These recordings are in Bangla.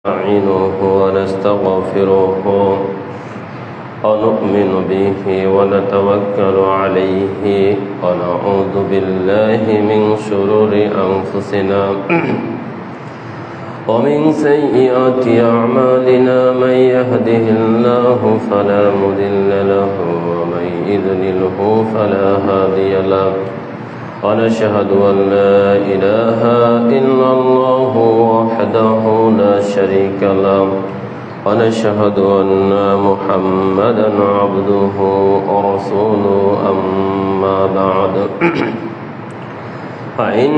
نستعينه ونستغفره ونؤمن به ونتوكل عليه ونعوذ بالله من شرور أنفسنا ومن سيئات أعمالنا من يهده الله فلا مضل له ومن يضلله فلا هادي له ونشهد أن لا إله إلا الله وحده لا شريك له ونشهد أن محمدا عبده ورسوله أما بعد فإن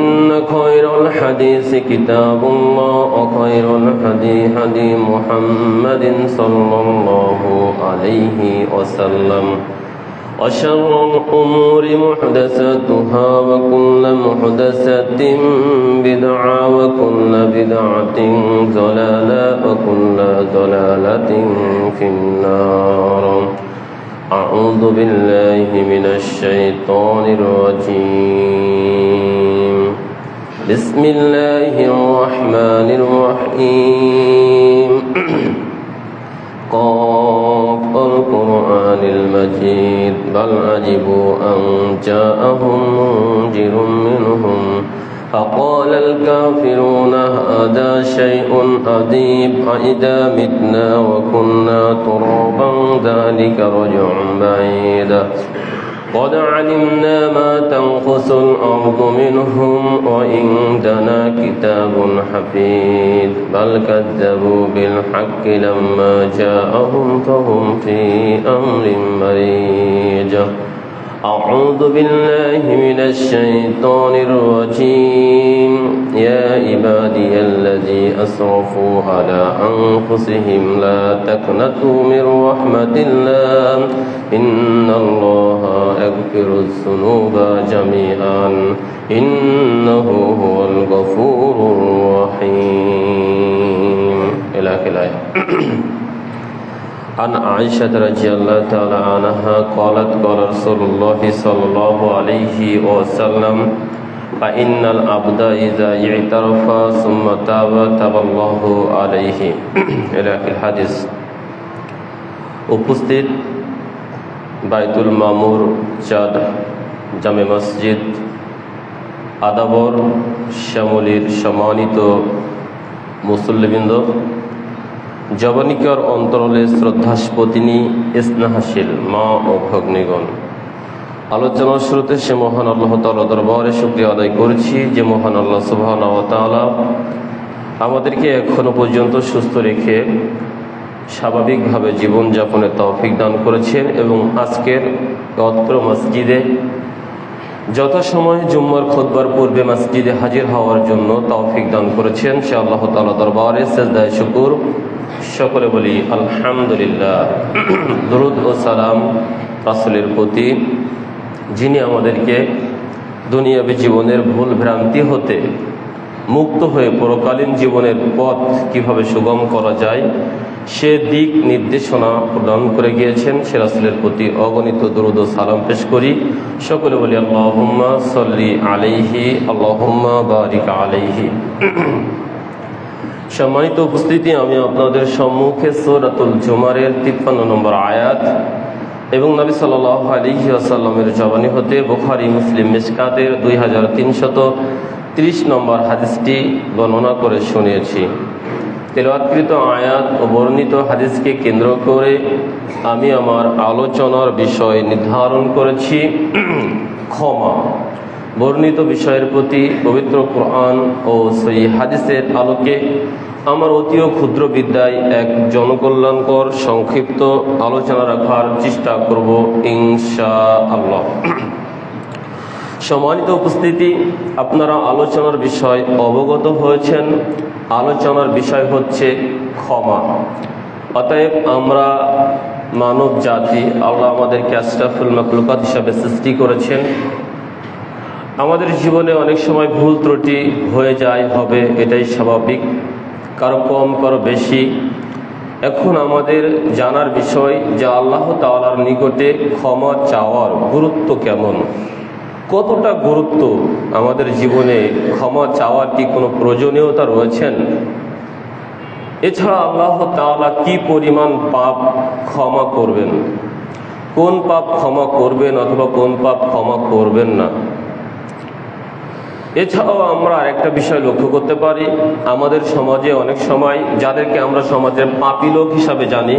خير الحديث كتاب الله وخير الهدي هدي محمد صلى الله عليه وسلم وشر الأمور محدثاتها وكل محدثة بدعة وكل بدعة ضلالة وكل ضلالة في النار. أعوذ بالله من الشيطان الرجيم. بسم الله الرحمن الرحيم. قاف القرآن المجيد بل عجبوا أن جاءهم منذر منهم فقال الكافرون هذا شيء عجيب أإذا متنا وكنا ترابا ذلك رجع بعيد قد علمنا ما تنقص الأرض منهم وعندنا كتاب حفيظ بل كذبوا بالحق لما جاءهم فهم في أمر مريج. أعوذ بالله من الشيطان الرجيم. يا عبادي الذين أسرفوا على أنفسهم لا تقنطوا من رحمة الله إن الله يغفر الذنوب جميعا إنه هو الغفور الرحيم. إلى آخر عن عائشة رضي الله تعالى عنها قالت قال رسول الله صلى الله عليه وسلم فإن العبد إذا اعترف ثم تاب تاب الله عليه. إلى آخر الحديث. উপস্থিত বাইতুল মামুর চাঁদ জামে মসজিদ আদাবর শ্যামলীর সম্মানিত মুসল্লিবৃন্দ, জবানিকার অন্তরলে শ্রদ্ধাস্পতিনী স্নেহাশীল মা ও ভগ্নীগণ, আলোচনার শুরুতে সে মহান আল্লাহ তাআলা দরবারে শুকরিয়া আদায় করছি যে মহান আল্লাহ সুবহানাহু ওয়া তাআলা আমাদেরকে এখনো পর্যন্ত সুস্থ রেখে স্বাভাবিকভাবে জীবনযাপনের তৌফিক দান করেছেন এবং আজকের অত্র মসজিদে যথাসময়ে জুম্মার খুতবার পূর্বে মসজিদে হাজির হওয়ার জন্য তৌফিক দান করেছেন। সে আল্লাহ তাআলা দরবারে সিজদায়ে শুকর। সকলে বলি আলহামদুলিল্লাহ। দরুদ ও সালাম রাসূলের প্রতি, যিনি আমাদেরকে দুনিয়াবী জীবনের ভুল ভ্রান্তি হতে মুক্ত হয়ে পরকালীন জীবনের পথ কিভাবে সুগম করা যায় সে দিক নির্দেশনা প্রদান করে গিয়েছেন। সে রাসূলের প্রতি অগণিত দরুদ ও সালাম পেশ করি। সকলে বলি আল্লাহুম্মা সাল্লি আলাইহি আল্লাহুম্মা বারিক আলাইহি। সম্মানিত উপস্থিতি, আমি আপনাদের সম্মুখে সূরাতুল জুমারের 53 নম্বর আয়াত এবং নবী সাল্লাল্লাহু আলাইহি ওয়াসাল্লামের জবানি হতে বুখারী মুসলিম মিশকাতের 2330 নম্বর হাদিসটি বর্ণনা করে শুনিয়েছি। তেলাওয়াতকৃত আয়াত ও বর্ণিত হাদিসকে কেন্দ্র করে আমি আমার আলোচনার বিষয় নির্ধারণ করেছি ক্ষমা। বর্ণিত বিষয়ের প্রতি পবিত্র কোরআন ও সহিহ হাদিসের আলোকে আমার অতি ক্ষুদ্র বিদ্যায় এক জনকল্যাণকর সংক্ষিপ্ত আলোচনা রাখার চেষ্টা করব ইনশাআল্লাহ। সম্মানিত উপস্থিতি, আপনারা আলোচনার বিষয় অবগত হয়েছেন। আলোচনার বিষয় হচ্ছে ক্ষমা। অতএব আমরা মানব জাতি, আল্লাহ আমাদেরকে আশরাফুল মাখলুকাত হিসাবে সৃষ্টি করেছেন। আমাদের জীবনে অনেক সময় ভুল ত্রুটি হয়ে যায়, হবে, এটাই স্বাভাবিক, কারো কম কারো বেশি। এখন আমাদের জানার বিষয় যে আল্লাহ তাআলার নিকটে ক্ষমা চাওয়ার গুরুত্ব কেমন। কতটা গুরুত্ব আমাদের জীবনে ক্ষমা চাওয়ার কি কোনো প্রয়োজনীয়তা রয়েছেন? এছাড়া আল্লাহ তাআলা কি পরিমাণ পাপ ক্ষমা করবেন, কোন পাপ ক্ষমা করবেন অথবা কোন পাপ ক্ষমা করবেন না। এছাড়াও আমরা আরেকটা বিষয় লক্ষ্য করতে পারি, আমাদের সমাজে অনেক সময় যাদেরকে আমরা সমাজের পাপী লোক হিসাবে জানি,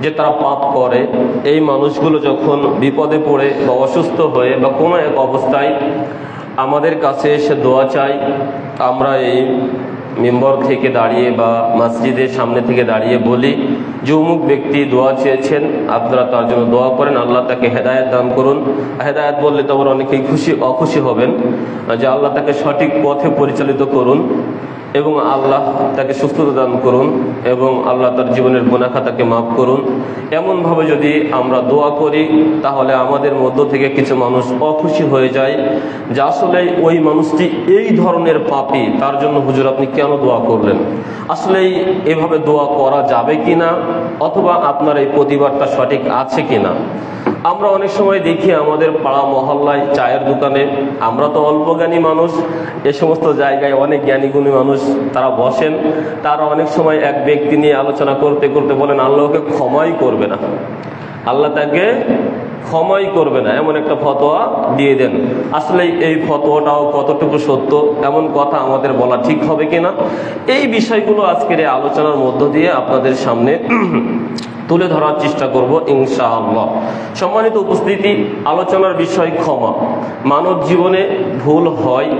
যে তারা পাপ করে, এই মানুষগুলো যখন বিপদে পড়ে বা অসুস্থ হয়ে বা কোনো এক অবস্থায় আমাদের কাছে এসে দোয়া চাই, আমরা এই মেম্বর থেকে দাঁড়িয়ে বা মসজিদের সামনে থেকে দাঁড়িয়ে বলি যে অমুক ব্যক্তি দোয়া চেয়েছেন, আপনারা তার জন্য দোয়া করেন, আল্লাহ তাকে হেদায়েত দান করুন। হেদায়েত বললে তো আবার অনেকেই অখুশি হবেন, যে আল্লাহ তাকে সঠিক পথে পরিচালিত করুন এবং আল্লাহ তাকে সুস্থতা দান করুন এবং আল্লাহ তার জীবনের গুনাহ খাতাকে মাফ করুন। এমনভাবে যদি আমরা দোয়া করি তাহলে আমাদের মধ্য থেকে কিছু মানুষ অখুশি হয়ে যায় যে আসলে ওই মানুষটি এই ধরনের পাপী, তার জন্য হুজুর আপনি কেন দোয়া করলেন, আসলে এভাবে দোয়া করা যাবে কিনা অথবা আপনার এই প্রতিবাদটা সঠিক আছে কিনা। আমরা অনেক সময় দেখি আমাদের পাড়া মহল্লায় চায়ের দোকানে, আমরা তো অল্প জ্ঞানী মানুষ, এ সমস্ত জায়গায় অনেক জ্ঞানী গুণী মানুষ তারা বসেন, তারা অনেক সময় এক ব্যক্তি নিয়ে আলোচনা করতে করতে বলেন আল্লাহকে ক্ষমাই করবে না, আল্লাহ তাকে ক্ষমাই করবে না, এমন একটা ফতোয়া দিয়ে দেন। আসলে এই ফতোয়াটাও কতটুকু সত্য, এমন কথা আমাদের বলা ঠিক হবে কিনা, এই বিষয়গুলো আজকের এই আলোচনার মধ্য দিয়ে আপনাদের সামনে তুলে ধরার চেষ্টা করব ইনশাআল্লাহ। সম্মানিত উপস্থিতি, আলোচনার বিষয় ক্ষমা। মানব জীবনে ভুল হয়,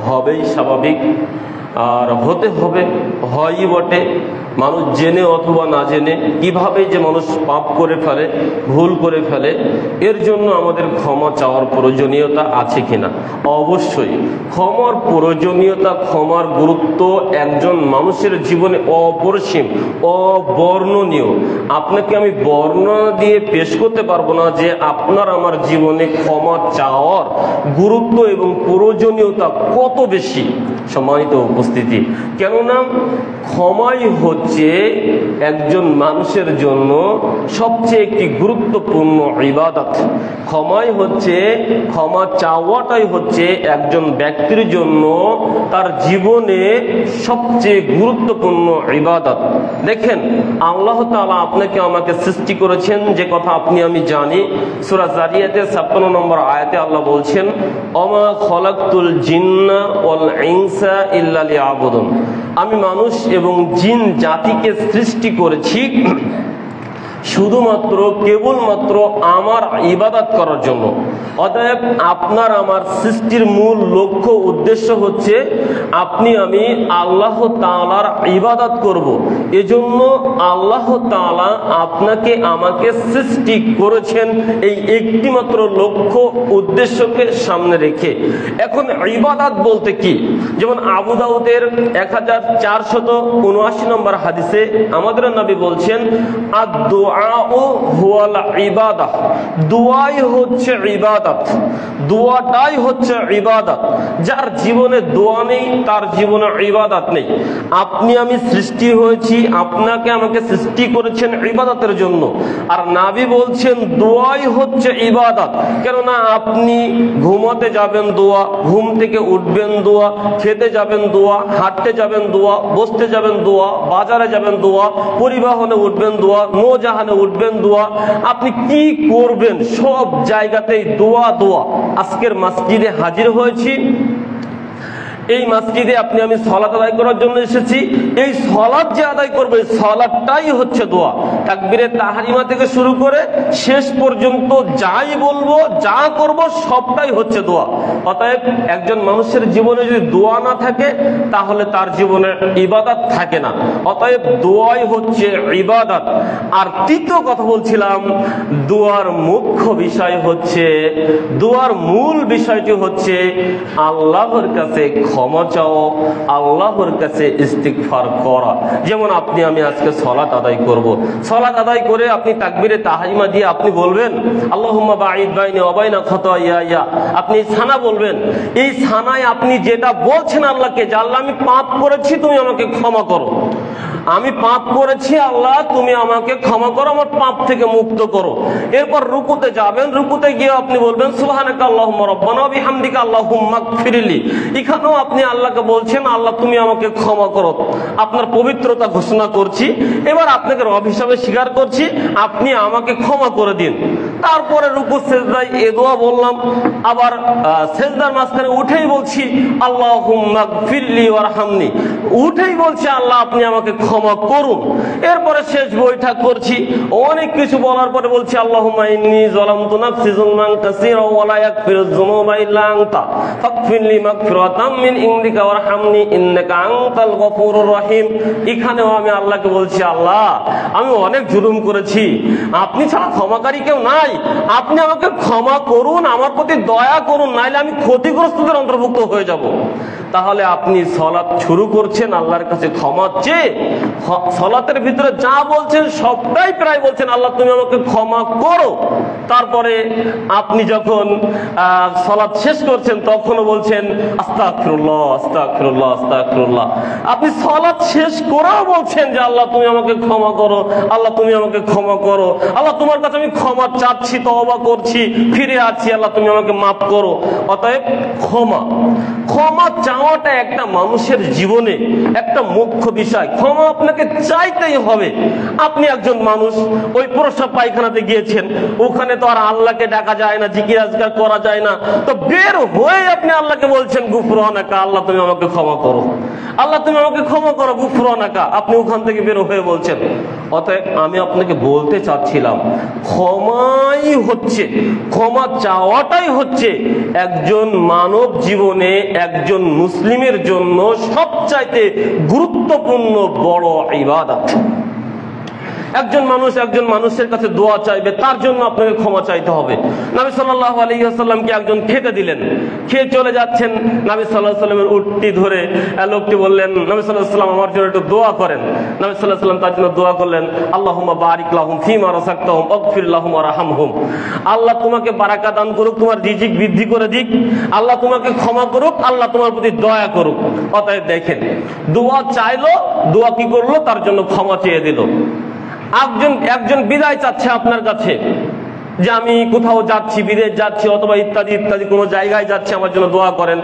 হবেই স্বাভাবিক, আর হতে হবে, হয়ই বটে। মানুষ জেনে অথবা না জেনে কিভাবে যে মানুষ পাপ করে ফেলে, ভুল করে ফেলে, এর জন্য আমাদের ক্ষমা চাওয়ার প্রয়োজনীয়তা আছে কিনা। অবশ্যই ক্ষমার প্রয়োজনীয়তা, ক্ষমার গুরুত্ব একজন মানুষের জীবনে অপরিসীম, অবর্ণনীয়। আপনাকে আমি বর্ণনা দিয়ে পেশ করতে পারবো না যে আপনার আমার জীবনে ক্ষমা চাওয়ার গুরুত্ব এবং প্রয়োজনীয়তা কত বেশি। সম্মানিত উপস্থিতি, কেননা ক্ষমাই হচ্ছে একজন মানুষের জন্য সবচেয়ে একটি গুরুত্বপূর্ণ ইবাদত। ক্ষমাই হচ্ছে, ক্ষমা চাওয়াটাই হচ্ছে একজন ব্যক্তির জন্য তার জীবনে সবচেয়ে গুরুত্বপূর্ণ ইবাদত। দেখেন, আল্লাহ তাআলা আপনাকে আমাকে সৃষ্টি করেছেন, যে কথা আপনি আমি জানি। সূরা যারিয়াতের 56 নম্বর আয়াতে আল্লাহ বলছেন, ওমা খলাকতুল জিন্না ওয়াল ইনসা ইল্লা লিয়াবুদুন, আমি মানুষ এবং জিন জাতিকে সৃষ্টি করেছি শুধুমাত্র কেবলমাত্র আমার ইবাদত করার জন্য। অতএব আপনার আমার সৃষ্টির মূল লক্ষ্য উদ্দেশ্য হচ্ছে আপনি আমি আল্লাহ তাআলার ইবাদত করব। এজন্য আল্লাহ তাআলা আপনাকে আমাকে সৃষ্টি করেছেন এই একটি মাত্র লক্ষ্য উদ্দেশ্যকে সামনে রেখে। এখন ইবাদত বলতে কি, যেমন আবু দাউদের 1479 নম্বর হাদিসে আমাদের নবী বলছেন, দোয়াই হচ্ছে ইবাদত, দোয়াটাই হচ্ছে ইবাদত। যার জীবনে দোয়া নেই তার জীবনে ইবাদত নেই। আপনি আমি সৃষ্টি হয়েছি, আপনাকে আমাকে সৃষ্টি করেছেন ইবাদতের জন্য, আর নবী বলছেন দোয়াই হচ্ছে ইবাদত। কেননা আপনি ঘুমাতে যাবেন দোয়া, ঘুম থেকে উঠবেন দোয়া, খেতে যাবেন দোয়া, হাঁটতে যাবেন দোয়া, বসতে যাবেন দোয়া, বাজারে যাবেন দোয়া, পরিবহনে উঠবেন দোয়া, নৌজাহানে উঠবেন দোয়া, আপনি কি করবেন সব জায়গাতেই দোয়া দোয়া। আজকের মসজিদে হাজির হয়েছি, এই মসজিদে আপনি আমি সালাত আদায় করার জন্য এসেছি। এই সালাত যে আদায় করবে, সালাতটাই হচ্ছে দোয়া। তাকবীরে তাহরিমা থেকে শুরু করে শেষ পর্যন্ত যাই বলবো, যা করব, সবটাই হচ্ছে দোয়া। অতএব একজন মানুষের জীবনে যদি দোয়া না থাকে তাহলে তার জীবনে ইবাদত থাকে না। অতএব দোয়াই হচ্ছে ইবাদত। আর তৃতীয় কথা বলছিলাম, দোয়ার মুখ্য বিষয় হচ্ছে, দোয়ার মূল বিষয়টি হচ্ছে আল্লাহর কাছে ক্ষমা চাও, আল্লাহর কাছে ইস্তিগফার করা। যেমন আপনি আমি আজকে সালাত আদায় করব, সালাত আদায় করে আপনি তাকবীরে তাহরিমা দিয়ে আপনি বলবেন আল্লাহুম্মা বাঈদ বাইনি ওয়া বাইনা খাতায়ায়া, আপনি সানা বলবেন। এই সানায় আপনি যেটা বলছেন আল্লাহকে যে আল্লাহ আমি পাপ করেছি, তুমি আমাকে ক্ষমা করো, আমি পাপ করেছি আল্লাহ তুমি আমাকে ক্ষমা করো, আমার পাপ থেকে মুক্ত করো। এরপর রুকুতে যাবেন, রুকুতে গিয়ে আপনি বলবেন সুবহানাকা আল্লাহুম্মা রাব্বানা ওয়া বিহামদিকা আল্লাহুম্মা গফিরলি। এখানেও আপনি আল্লাহকে বলছেন আল্লাহ তুমি আমাকে ক্ষমা করো, আপনার পবিত্রতা ঘোষণা করছি, এবার আপনাকে রব হিসাবে স্বীকার করছি, আপনি আমাকে ক্ষমা করে দিন। তারপরে রুকু সেজদায় এ দোয়া বললাম, আবার সেজদার মাঝখানে উঠেই বলছি আল্লাহুম্মা গফিরলি ওয়ারহামনি, উঠেই বলছি আল্লাহ আপনি আমাকে ক্ষমা করুন। এরপরে শেষ বৈঠক করছি, অনেক কিছু বলার পরে বলছি আল্লাহুম্মা ইন্নী যালামতু নাফসি যুলমান কাসীরা ওয়া লা ইয়াগফিরুয যুনুবা ইল্লা আনতা ফাগফিরলি মাগফিরাতাম মিন ইনদিকা ওয়ারহামনি ইন্নাকা আনতাল গফুরুর রহিম। এখানেও আমি আল্লাহকে বলছি আল্লাহ আমি অনেক জুলুম করেছি, আপনি ছাড়া ক্ষমাকারী কেউ নাই, আপনি আমাকে ক্ষমা করুন, আমার প্রতি দয়া করুন, নাইলে আমি ক্ষতিগ্রস্তদের অন্তর্ভুক্ত হয়ে যাব। তাহলে আপনি সালাত শুরু করছেন আল্লাহর কাছে ক্ষমা চেয়ে, সালাতের ভিতরে যা বলছেন সবটাই প্রায় বলছেন আল্লাহ তুমি আমাকে ক্ষমা করো। তারপরে আপনি যখন সালাত শেষ করছেন তখনও বলছেন আস্তাগফিরুল্লাহ আস্তাগফিরুল্লাহ আস্তাগফিরুল্লাহ। আপনি সালাত শেষ করেও বলছেন যে আল্লাহ তুমি আমাকে ক্ষমা করো, আল্লাহ তুমি আমাকে ক্ষমা করো, আল্লাহ তোমার কাছে আমি ক্ষমা চাচ্ছি, তওবা করছি, ফিরে আসছি, আল্লাহ তুমি আমাকে মাফ করো। অতএব ক্ষমা চাওয়াটা একটা মানুষের জীবনে একটা মুখ্য বিষয়। ক্ষমা আপনাকে চাইতেই হবে। আপনি একজন মানুষ, ওই প্রস্রাব পায়খানাতে গিয়েছেন, ওখানে তো আর আল্লাহকে ডাকা যায় না, জিকির আজকার করা যায় না, তো বের হয়ে আপনি আল্লাহকে বলছেন গুফরানাকা, আল্লাহ তুমি আমাকে ক্ষমা করো, আল্লাহ তুমি আমাকে ক্ষমা করো গুফরানাকা, আপনি ওখান থেকে বের হয়ে বলছেন। অতএব আমি আপনাকে বলতে চাচ্ছিলাম ক্ষমাই হচ্ছে, ক্ষমা চাওয়াটাই হচ্ছে একজন মানব জীবনে একজন মুসলিমের জন্য সবচাইতে গুরুত্বপূর্ণ বড় ইবাদত। একজন মানুষের কাছে দোয়া চাইবে, তার জন্য আপনাকে ক্ষমা চাইতে হবে। নবী সাল্লাল্লাহু আলাইহি ওয়াসাল্লামকে একজন খেতে দিলেন, খেয়ে চলে যাচ্ছেন, নবী সাল্লাল্লাহু আলাইহি ওয়াসাল্লামের উটটি ধরে লোকটি বললেন নবী সাল্লাল্লাহু আলাইহি ওয়াসাল্লাম আমার জন্য একটু দোয়া করেন। নবী সাল্লাল্লাহু আলাইহি ওয়াসাল্লাম তার জন্য দোয়া করলেন আল্লাহুম্মা বারিক লাহুম ফিমা রাযাকতাহুম ওয়াগফির লাহুম ওয়ারহামহুম। আল্লাহ তোমাকে বারাকা দান করুক, তোমার রিজিক বৃদ্ধি করে দিক, আল্লাহ তোমাকে ক্ষমা করুক, আল্লাহ তোমার প্রতি দয়া করুক। অতএব দেখেন দোয়া চাইলো, দোয়া কি করলো, তার জন্য ক্ষমা চেয়ে দিল। একজন বিদায় চাচ্ছে আপনার কাছে যে আমি কোথাও যাচ্ছি, বিদেশ যাচ্ছি অথবা ইত্যাদি ইত্যাদি কোনো জায়গায় যাচ্ছি, আমার জন্য দোয়া করেন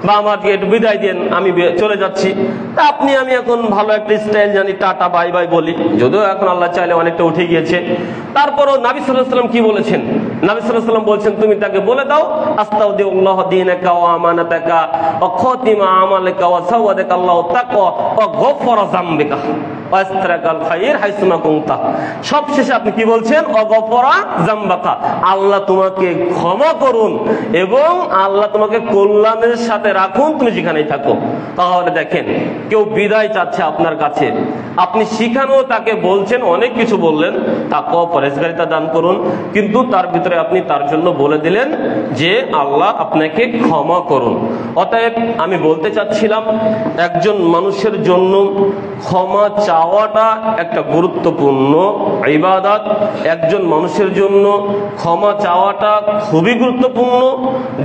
বা আমাকে একটু বিদায় দেন, আমি চলে যাচ্ছি। তা আমি এখন ভালো একটা স্টাইল জানি, টাটা বাই বাই বলি, যদিও এখন আল্লাহ চাইলে অনেকটা উঠে গিয়েছে। তারপরও নবী সাল্লাল্লাহু আলাইহি ওয়াসাল্লাম কি বলেছেন? নবী সাল্লাল্লাহু আলাইহি ওয়াসাল্লাম বলছেন তুমি তাকে বলে দাও আস্তাউদিউল্লাহ দীনাকা ওয়া আমানাতাকা ওয়া খাতিমা আমালাকা ওয়া সাওয়াদাকা আল্লাহু তাকওয়া ওয়া গফারা যামবিকা ওয়া আস্তারাকাল খায়র হাইসুমা কুনতা। সবশেষে আপনি কি বলছেন? ওয়া গফারা যামবাকা, আল্লাহ তোমাকে ক্ষমা করুন এবং আল্লাহ তোমাকে কল্যাণের সাথে রাখুন তুমি যেখানেই থাকো। তাহলে দেখেন কেউ বিদায় চাচ্ছে আপনার কাছে, আপনি সেখানেও তাকে বলছেন, অনেক কিছু বললেন, তাকওয়া পরহেজগারিতা দান করুন, কিন্তু তার ভিতরে আপনি তার জন্য বলে দিলেন যে আল্লাহ আপনাকে ক্ষমা করুন। অতএব আমি বলতে চাচ্ছিলাম একজন মানুষের জন্য ক্ষমা চাওয়াটা একটা গুরুত্বপূর্ণ ইবাদত। একজন মানুষের জন্য ক্ষমা চাওয়াটা খুবই গুরুত্বপূর্ণ,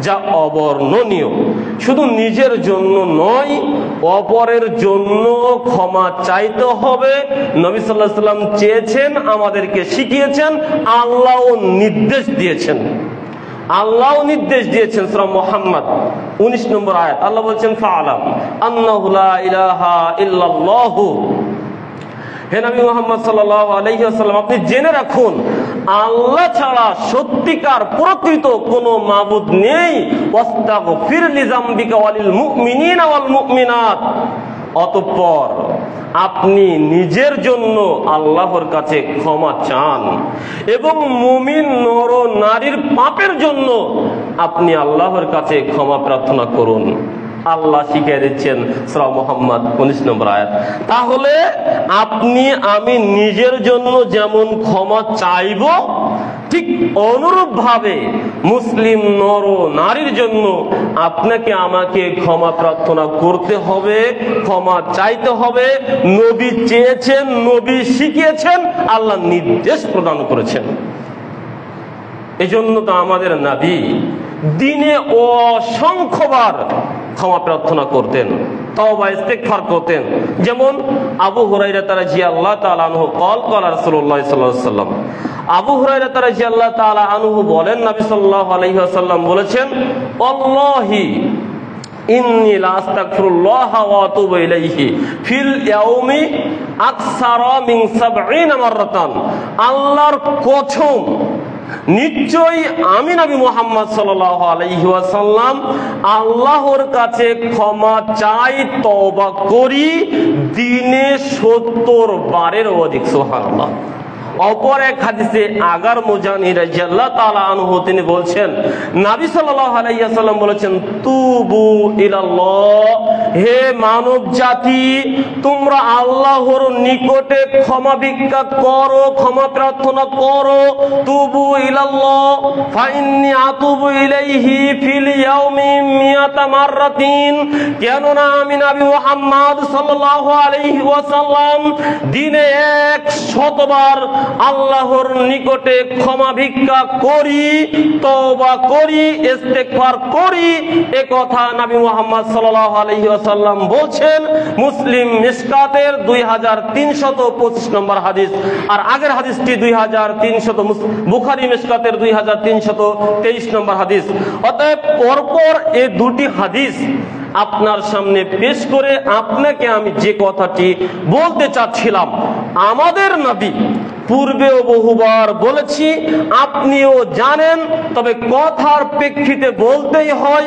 যা অবর্ণনীয়। শুধু নিজের জন্য নয়, অপরের জন্য ক্ষমা চাইতে হবে। নবী সাল্লাল্লাহু আলাইহি ওয়াসাল্লাম চেয়েছেন, আমাদেরকে শিখিয়েছেন, আল্লাহও নির্দেশ দিয়েছেন। সূরা মুহাম্মদ 19 নম্বর আয়াত আল্লাহ বলছেন ফাআলাম আন্নাহু লা ইলাহা ইল্লাল্লাহ। হে নবী মুহাম্মদ সাল্লাল্লাহু আলাইহি ওয়াসাল্লাম আপনি জেনে রাখুন আল্লাহ ছাড়া সত্যিকার প্রকৃত কোনো মাবুদ নেই। ওয়াস্তাগফির লিযামবিকা ওয়ালিল মুমিনিনা ওয়াল মুমিনাত। অতঃপর আপনি নিজের জন্য আল্লাহর কাছে ক্ষমা চান এবং মুমিন নর নারীর পাপের জন্য আপনি আল্লাহর কাছে ক্ষমা প্রার্থনা করুন। আল্লাহ শিখিয়ে দিচ্ছেন সূরা মুহাম্মদ 19 নম্বর আয়াত। তাহলে আপনি আমি নিজের জন্য যেমন ক্ষমা চাইব, ঠিক অনুরূপভাবে মুসলিম নর নারীর জন্য আপনাকে আমাকে ক্ষমা প্রার্থনা করতে হবে, ক্ষমা চাইতে হবে। নবী চেয়েছেন, নবী শিখিয়েছেন, আল্লাহ নির্দেশ প্রদান করেছেন। এজন্য তো আমাদের নবী দিনে অসংখ্যবার ক্ষমা প্রার্থনা করতেন, তওবা ইস্তিগফার করতেন। যেমন আবু হুরায়রা রাদিয়াল্লাহু তাআলা আনহু قال রাসূলুল্লাহ সাল্লাল্লাহু আলাইহি ওয়াসাল্লাম, আবু হুরায়রা রাদিয়াল্লাহু তাআলা আনহু বলেন, নবী সাল্লাল্লাহু আলাইহি ওয়াসাল্লাম বলেছেন, আল্লাহি ইন্নী লা আস্তাগফিরুল্লাহ ওয়া আতুবু ইলাইহি ফিল ইয়াউমি আকসারা মিন 70 মাররাতান। আল্লাহর কসম, নিশ্চয়ই আমি নবী মুহাম্মদ সাল্লাল্লাহু আলাইহি ওয়াসাল্লাম আল্লাহর কাছে ক্ষমা চাই, তওবা করি দিনে 70 বারের অধিক। সুবহানাল্লাহ। অপর এক হাদিসে আগার মুজানি রাদিয়াল্লাহু তাআলা আনহু তিনি বলছেন, নবী সাল্লাল্লাহু আলাইহি ওয়াসাল্লাম বলেছেন, তুবু ইলাল্লাহ, হে মানব জাতি, তোমরা আল্লাহর নিকটে ক্ষমা ভিক্ষা করো, ক্ষমা প্রার্থনা করো। তুবু ইলাল্লাহ ফাইন্নী আতুবু ইলাইহি ফিল ইয়াউমি মিয়াতা মাররাতিন। কেননা আমি নবী মুহাম্মদ সাল্লাল্লাহু আলাইহি ওয়াসাল্লাম দিনে 100 বার আল্লাহর নিকটে ক্ষমা ভিক্ষা করি, তওবা করি, ইস্তিগফার করি। এ কথা নবী মুহাম্মদ সাল্লাল্লাহু আলাইহি ওয়াসাল্লাম বলছেন। মুসলিম মিশকাতের 2325 নম্বর হাদিস, আর আগের হাদিসটি 2300, বুখারী মিশকাতের 2323 নম্বর হাদিস। অতএব পরপর এই দুটি হাদিস আপনার সামনে পেশ করে আপনাকে আমি যে কথাটি বলতে চাচ্ছিলাম, আমাদের নবী পূর্বেও বহুবার বলেছি, আপনিও জানেন, তবে কথার প্রেক্ষিতে বলতেই হয়,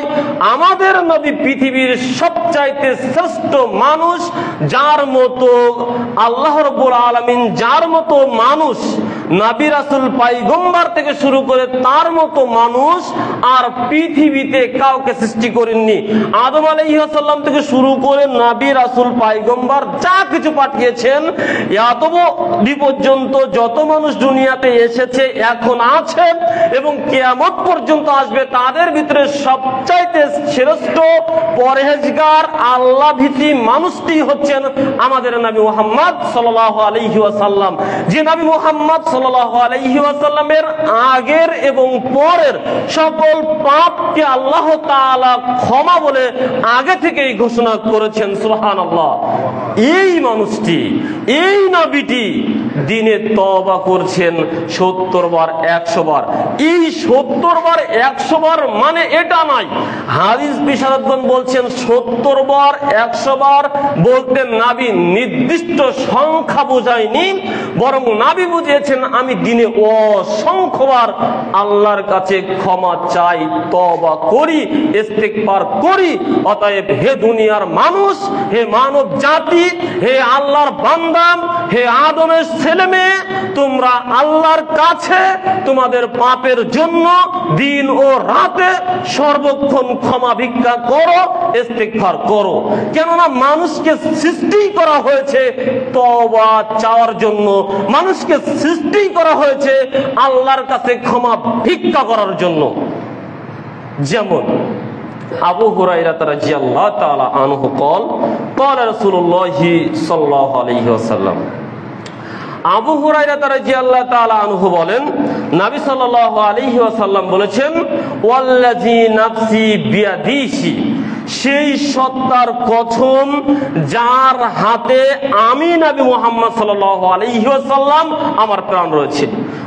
আমাদের নবী পৃথিবীর সবচাইতে শ্রেষ্ঠ মানুষ, যার মতো আল্লাহ রাব্বুল আলামিন, যার মতো মানুষ নবী রাসূল পয়গম্বর থেকে শুরু করে তার মতো মানুষ আর পৃথিবীতে কাউকে সৃষ্টি করেননি। আদম আলাইহিস সালাম থেকে শুরু করে নবী রাসূল পয়গম্বর যা কিছু পাঠিয়েছেন, এতদিন পর্যন্ত যত মানুষ দুনিয়াতে এসেছে, এখন আছে এবং কিয়ামত পর্যন্ত আসবে, তাদের ভিতরে সবচাইতে শ্রেষ্ঠ পরহেজগার আল্লাহ ভীতি মানুষটি হচ্ছেন আমাদের নবী মুহাম্মদ সাল্লাল্লাহু আলাইহি ওয়াসাল্লাম। যে নবী মুহাম্মদ সাল্লাল্লাহু আলাইহি ওয়াসাল্লামের আগের এবং পরের সকল পাপকে আল্লাহ তাআলা ক্ষমা বলে আগে থেকেই ঘোষণা করেছেন। সুবহানাল্লাহ। এই মানুষটি, এই নবীটি দিনে তওবা করছেন 70 বার, 100 বার। এই 70 বার 100 বার মানে এটা নয়। হাদিস বিশারদগণ বলছেন 70 বার 100 বার বলতে নবী নির্দিষ্ট সংখ্যা বোঝায়নি, বরং নবী বুঝিয়েছেন আমি দিনে অসংখ্যবার আল্লাহর কাছে ক্ষমা চাই, তওবা করি, ইস্তিগফার করি। অতএব হে দুনিয়ার মানুষ, হে মানব জাতি, হে আল্লাহর বান্দা, হে আদমের ছেলে মেয়ে, তোমরা আল্লাহর কাছে তোমাদের পাপের জন্য দিন ও রাতে সর্বক্ষণ ক্ষমা ভিক্ষা করো, ইস্তিগফার করো। কেননা মানুষকে সৃষ্টি করা হয়েছে তওবা চাওয়ার জন্য, মানুষকে সৃষ্টি করা হয়েছে আল্লাহর কাছে ক্ষমা ভিক্ষা করার জন্য। যেমন আবু হুরায়রা রাদিয়াল্লাহু তাআলা আনহু قال রাসূলুল্লাহ সাল্লাল্লাহু আলাইহি ওয়াসাল্লাম, আবু হুরায়রা রাদিয়াল্লাহু তাআলা আনহু বলেন, নবী সাল্লাল্লাহু আলাইহি ওয়াসাল্লাম বলেছেন, ওয়াল্লাযী নাফসি বিয়াদিহি, সেই সত্তার কসম যার হাতে আমি নবী মুহাম্মদ সাল্লাল্লাহু আলাইহি ওয়াসাল্লাম আমার প্রাণ রয়েছে।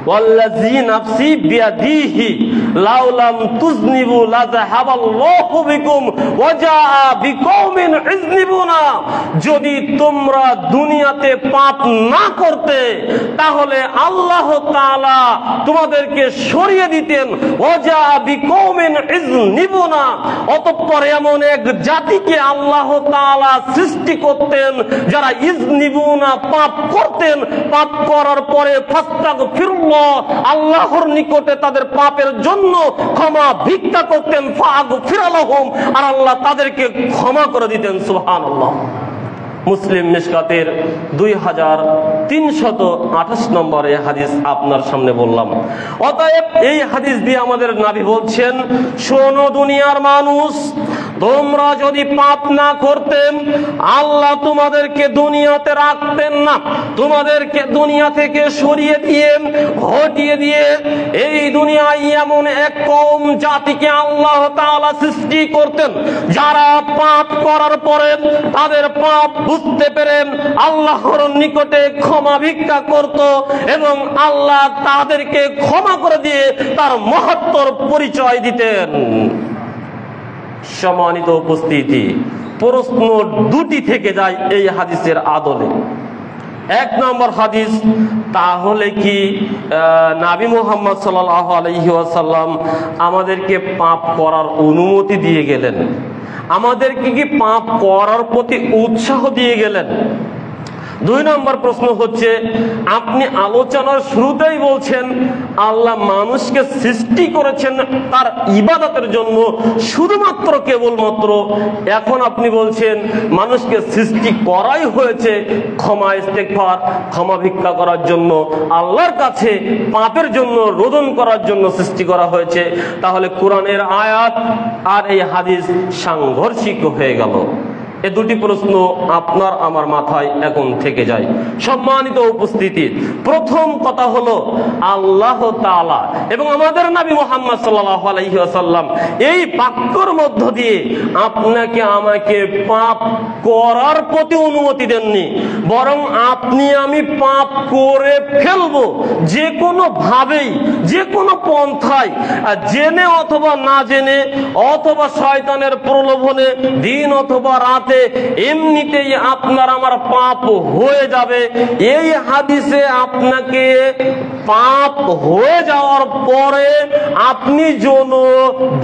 ওয়াল্লাযী নাফসি বিয়াদিহি লাউলাম তুযনিবু লাযাহাবাল্লাহু বিকুম ওয়া জাআ বিকওমিন ইযনিবুনা, যদি তোমরা দুনিয়াতে পাপ না করতে তাহলে আল্লাহ তাআলা তোমাদেরকে সরিয়ে দিতেন। ওয়া জাআ বিকওমিন ইযনিবুনা, অতঃপর এমন এক জাতিকে আল্লাহ তাআলা সৃষ্টি করতেন যারা ইযনিবুনা পাপ করতেন, পাপ করার পরে ফাস্তাগফিরুল্লাহ, আল্লাহর নিকটে তাদের পাপের জন্য ক্ষমা ভিক্ষা করতেন, ফাগফির লাহুম, আর আল্লাহ তাদেরকে ক্ষমা করে দিতেন। সুবহানাল্লাহ। মুসলিম মিশকাতের 2328 নম্বরে হাদিস আপনার সামনে বললাম। অতএব এই হাদিস দিয়ে আমাদের নবী বলছেন, শোনো দুনিয়ার মানুষ, তোমরা যদি পাপ না করতেন আল্লাহ তোমাদেরকে দুনিয়াতে রাখতেন না, তোমাদেরকে দুনিয়া থেকে সরিয়ে দিয়ে হটিয়ে দিয়ে এই দুনিয়ায় এমন এক কওম জাতিকে আল্লাহ তাআলা সৃষ্টি করতেন যারা পাপ করার পরে তাদের পাপ বুঝতে পেরে আল্লাহর নিকটে ক্ষমা ভিক্ষা করত এবং আল্লাহ তাদেরকে ক্ষমা করে দিয়ে তার মহত্বর পরিচয় দিতেন। সম্মানিত উপস্থিতি, প্রশ্ন দুটি থেকে যায় এই হাদিসের আদলে। এক নম্বর হাদিস, তাহলে কি নবী মুহাম্মদ সাল্লাল্লাহু আলাইহি ওয়াসাল্লাম আমাদেরকে পাপ করার অনুমতি দিয়ে গেলেন? আমাদেরকে কি পাপ করার প্রতি উৎসাহ দিয়ে গেলেন? দুই নম্বর প্রশ্ন হচ্ছে, আপনি আলোচনার শুরুতেই বলছেন আল্লাহ মানুষকে সৃষ্টি করেছেন তার ইবাদতের জন্য, শুধুমাত্র কেবলমাত্র। এখন আপনি বলছেন মানুষকে সৃষ্টি করাই হয়েছে ক্ষমা ইস্তেগফার, ক্ষমা ভিক্ষা করার জন্য, আল্লাহর কাছে পাপের জন্য রোদন করার জন্য সৃষ্টি করা হয়েছে। তাহলে কোরআনের আয়াত আর এই হাদিস সাংঘর্ষিক হয়ে গেল। এই দুটি প্রশ্ন আপনার আমার মাথায় এখন থেকে যায়। সম্মানিত উপস্থিতি, প্রথম কথা হলো আল্লাহ তাআলা এবং আমাদের নবী মুহাম্মদ সাল্লাল্লাহু আলাইহি ওয়াসাল্লাম এই বাক্যর মধ্য দিয়ে আপনাকে আমাকে পাপ করার প্রতি অনুমতি দেননি, বরং আপনি আমি পাপ করে ফেলবো যে কোনো ভাবেই, যে কোনো পন্থায়, জেনে অথবা না জেনে, অথবা শয়তানের প্রলোভনে, দিন অথবা রাত, এমনিতেই আপনার আমার পাপ হয়ে যাবে। এই হাদিসে আপনাকে পাপ হয়ে যাওয়ার পরে আপনি যেন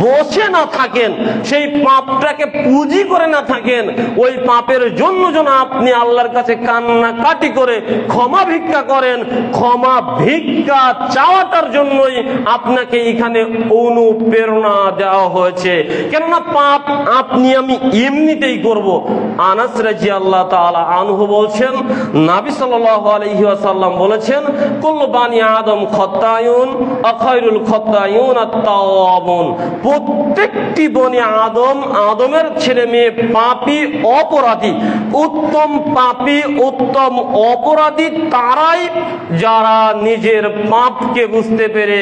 বসে না থাকেন, সেই পাপটাকে পুঁজি করে না থাকেন, ওই পাপের জন্য যেন আপনি আল্লাহর কাছে কান্নাকাটি করে ক্ষমা ভিক্ষা করেন। ক্ষমা ভিক্ষা চাওয়াটার জন্যই আপনাকে এখানে অনুপ্রেরণা দেওয়া হয়েছে, কেননা পাপ আপনি আমি এমনিতেই করব। আনাস রাদিয়াল্লাহু তাআলা আনহু বলছেন, নবী সাল্লাল্লাহু আলাইহি ওয়াসাল্লাম বলেছেন, কুল্লু বানি আদম খাত্তায়ুন ওয়া খায়রুল খাত্তায়ুন আত-তাওয়াবুন। প্রত্যেকটি বনি আদম, আদমের ছেলে মেয়ে পাপী, অপরাধী। উত্তম পাপী, উত্তম অপরাধী তারাই যারা নিজের পাপকে বুঝতে পেরে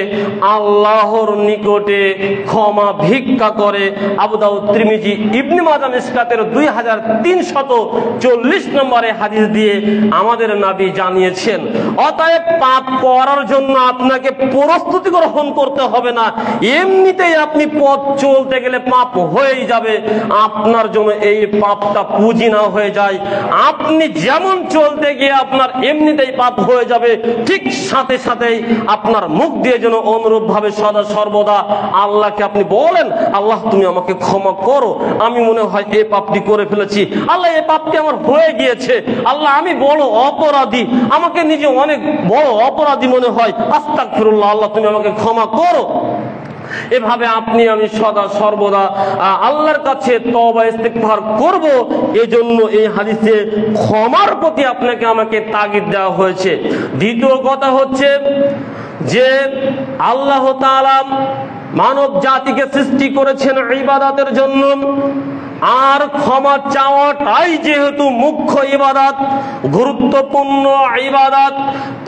আল্লাহর নিকটে ক্ষমা ভিক্ষা করে। আবু দাউদ, তিরমিজি, ইবনে মাজাহ মিশকাতের 2340 নম্বরে হাদিস দিয়ে আমাদের নবী জানিয়েছেন, অতএব পাপ করার জন্য আপনাকে প্রস্তুতি গ্রহণ করতে হবে না, এমনিতেই আপনি পথ চলতে গেলে পাপ হয়েই যাবে। আপনার জন্য এই পাপটা পুঁজি না হয়ে যায়, আপনি যেমন চলতে গিয়ে আপনার এমনিতেই পাপ হয়ে যাবে, ঠিক সাথে সাথেই আপনার মুখ দিয়ে যেন অনুরূপ ভাবে সদা সর্বদা আল্লাহকে আপনি বলেন, আল্লাহ তুমি আমাকে ক্ষমা করো, আমি মনে হয় এই পাপটি করে ফেলেছি, আল্লাহ এই পাপটি আমার হয়ে গিয়েছে, আল্লাহ আমি বড় অপরাধী, আমাকে নিজে অনেক বড় অপরাধী মনে হয়, আস্তাগফিরুল্লাহ, আল্লাহ তুমি আমাকে ক্ষমা করো। এভাবে আপনি আমি সদা সর্বদা আল্লাহর কাছে তওবা ইস্তেগফার করব। এজন্য এই হাদিসে ক্ষমার প্রতি আপনাকে আমাকে তাগিদ দেওয়া হয়েছে। দ্বিতীয় কথা হচ্ছে যে আল্লাহ তাআলা মানব জাতিকে সৃষ্টি করেছেন ইবাদতের জন্য, আর ক্ষমা চাওয়াটাই যেহেতু মুখ্য ইবাদত, গুরুত্বপূর্ণ ইবাদত,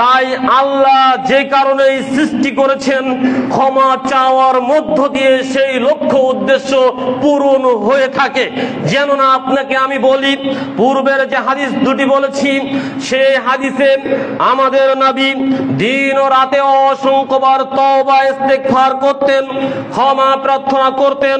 তাই আল্লাহ যে কারণে সৃষ্টি করেছেন ক্ষমা চাওয়ার মধ্য দিয়ে সেই লক্ষ্য উদ্দেশ্য পূরণ হয়ে থাকে। যেন না আপনাকে আমি বলি, পূর্বের যে হাদিস দুটি বলেছি সেই হাদিসে আমাদের নবী দিন ও রাতে অসংখ্যবার তওবা ইস্তেগফার করতেন, ক্ষমা প্রার্থনা করতেন,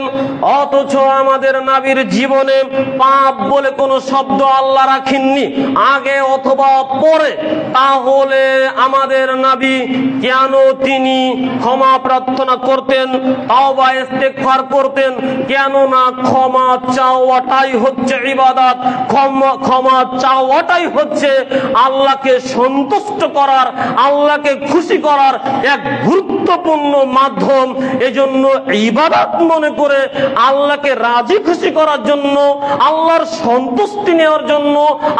অথচ আমাদের নবীর জীবনে পাপ বলে কোনো শব্দ আল্লাহ রাখেননি আগে অথবা পরে। তাহলে আমাদের নবী কেন তিনি ক্ষমা প্রার্থনা করতেন, তওবা ইস্তেগফার করতেন? কেন না ক্ষমা চাওয়াটাই হচ্ছে ইবাদত, ক্ষমা চাওয়াটাই হচ্ছে আল্লাহকে সন্তুষ্ট করার, আল্লাহকে খুশি করার এক গুরুত্বপূর্ণ মাধ্যম। এজন্য ইবাদত মনে করে আল্লাহকে রাজি খুশি করার করার জন্য, আল্লাহর সন্তুষ্টি নেওয়ার জন্য,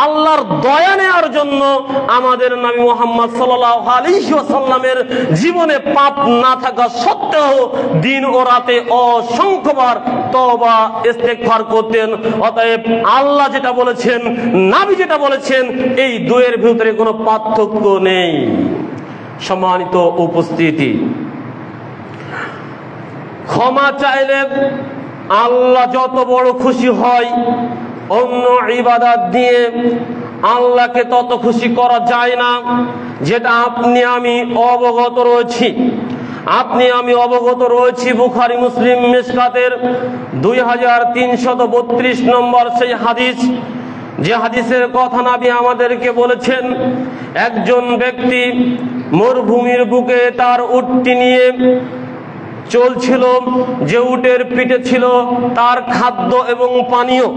আল্লাহর দয়া নেওয়ার জন্য আমাদের নবী মুহাম্মদ সাল্লাল্লাহু আলাইহি ওয়াসাল্লামের জীবনে পাপ না থাকা সত্ত্বেও দিন ও রাতে অসংখ্যবার তওবা ইস্তেগফার করতেন। অতএব আল্লাহ যেটা বলেছেন, নবী যেটা বলেছেন, এই দুয়ের ভিতরে কোনো পার্থক্য নেই। সম্মানিত উপস্থিতি, ক্ষমা চাইলে আল্লাহ যত বড় খুশি হয়, অন্য ইবাদত দিয়ে আল্লাহকে তত খুশি করা যায় না, যেটা আপনি আমি অবগত রয়েছি। বুখারী মুসলিম মিশকাতের 2332 নম্বর সেই হাদিস, যে হাদিসের কথা নবী আমাদেরকে বলেছেন, একজন ব্যক্তি মরুভূমির বুকে তার উটটি নিয়ে চলছিল, যে উটের পিঠে ছিল তার খাদ্য এবং পানীয়।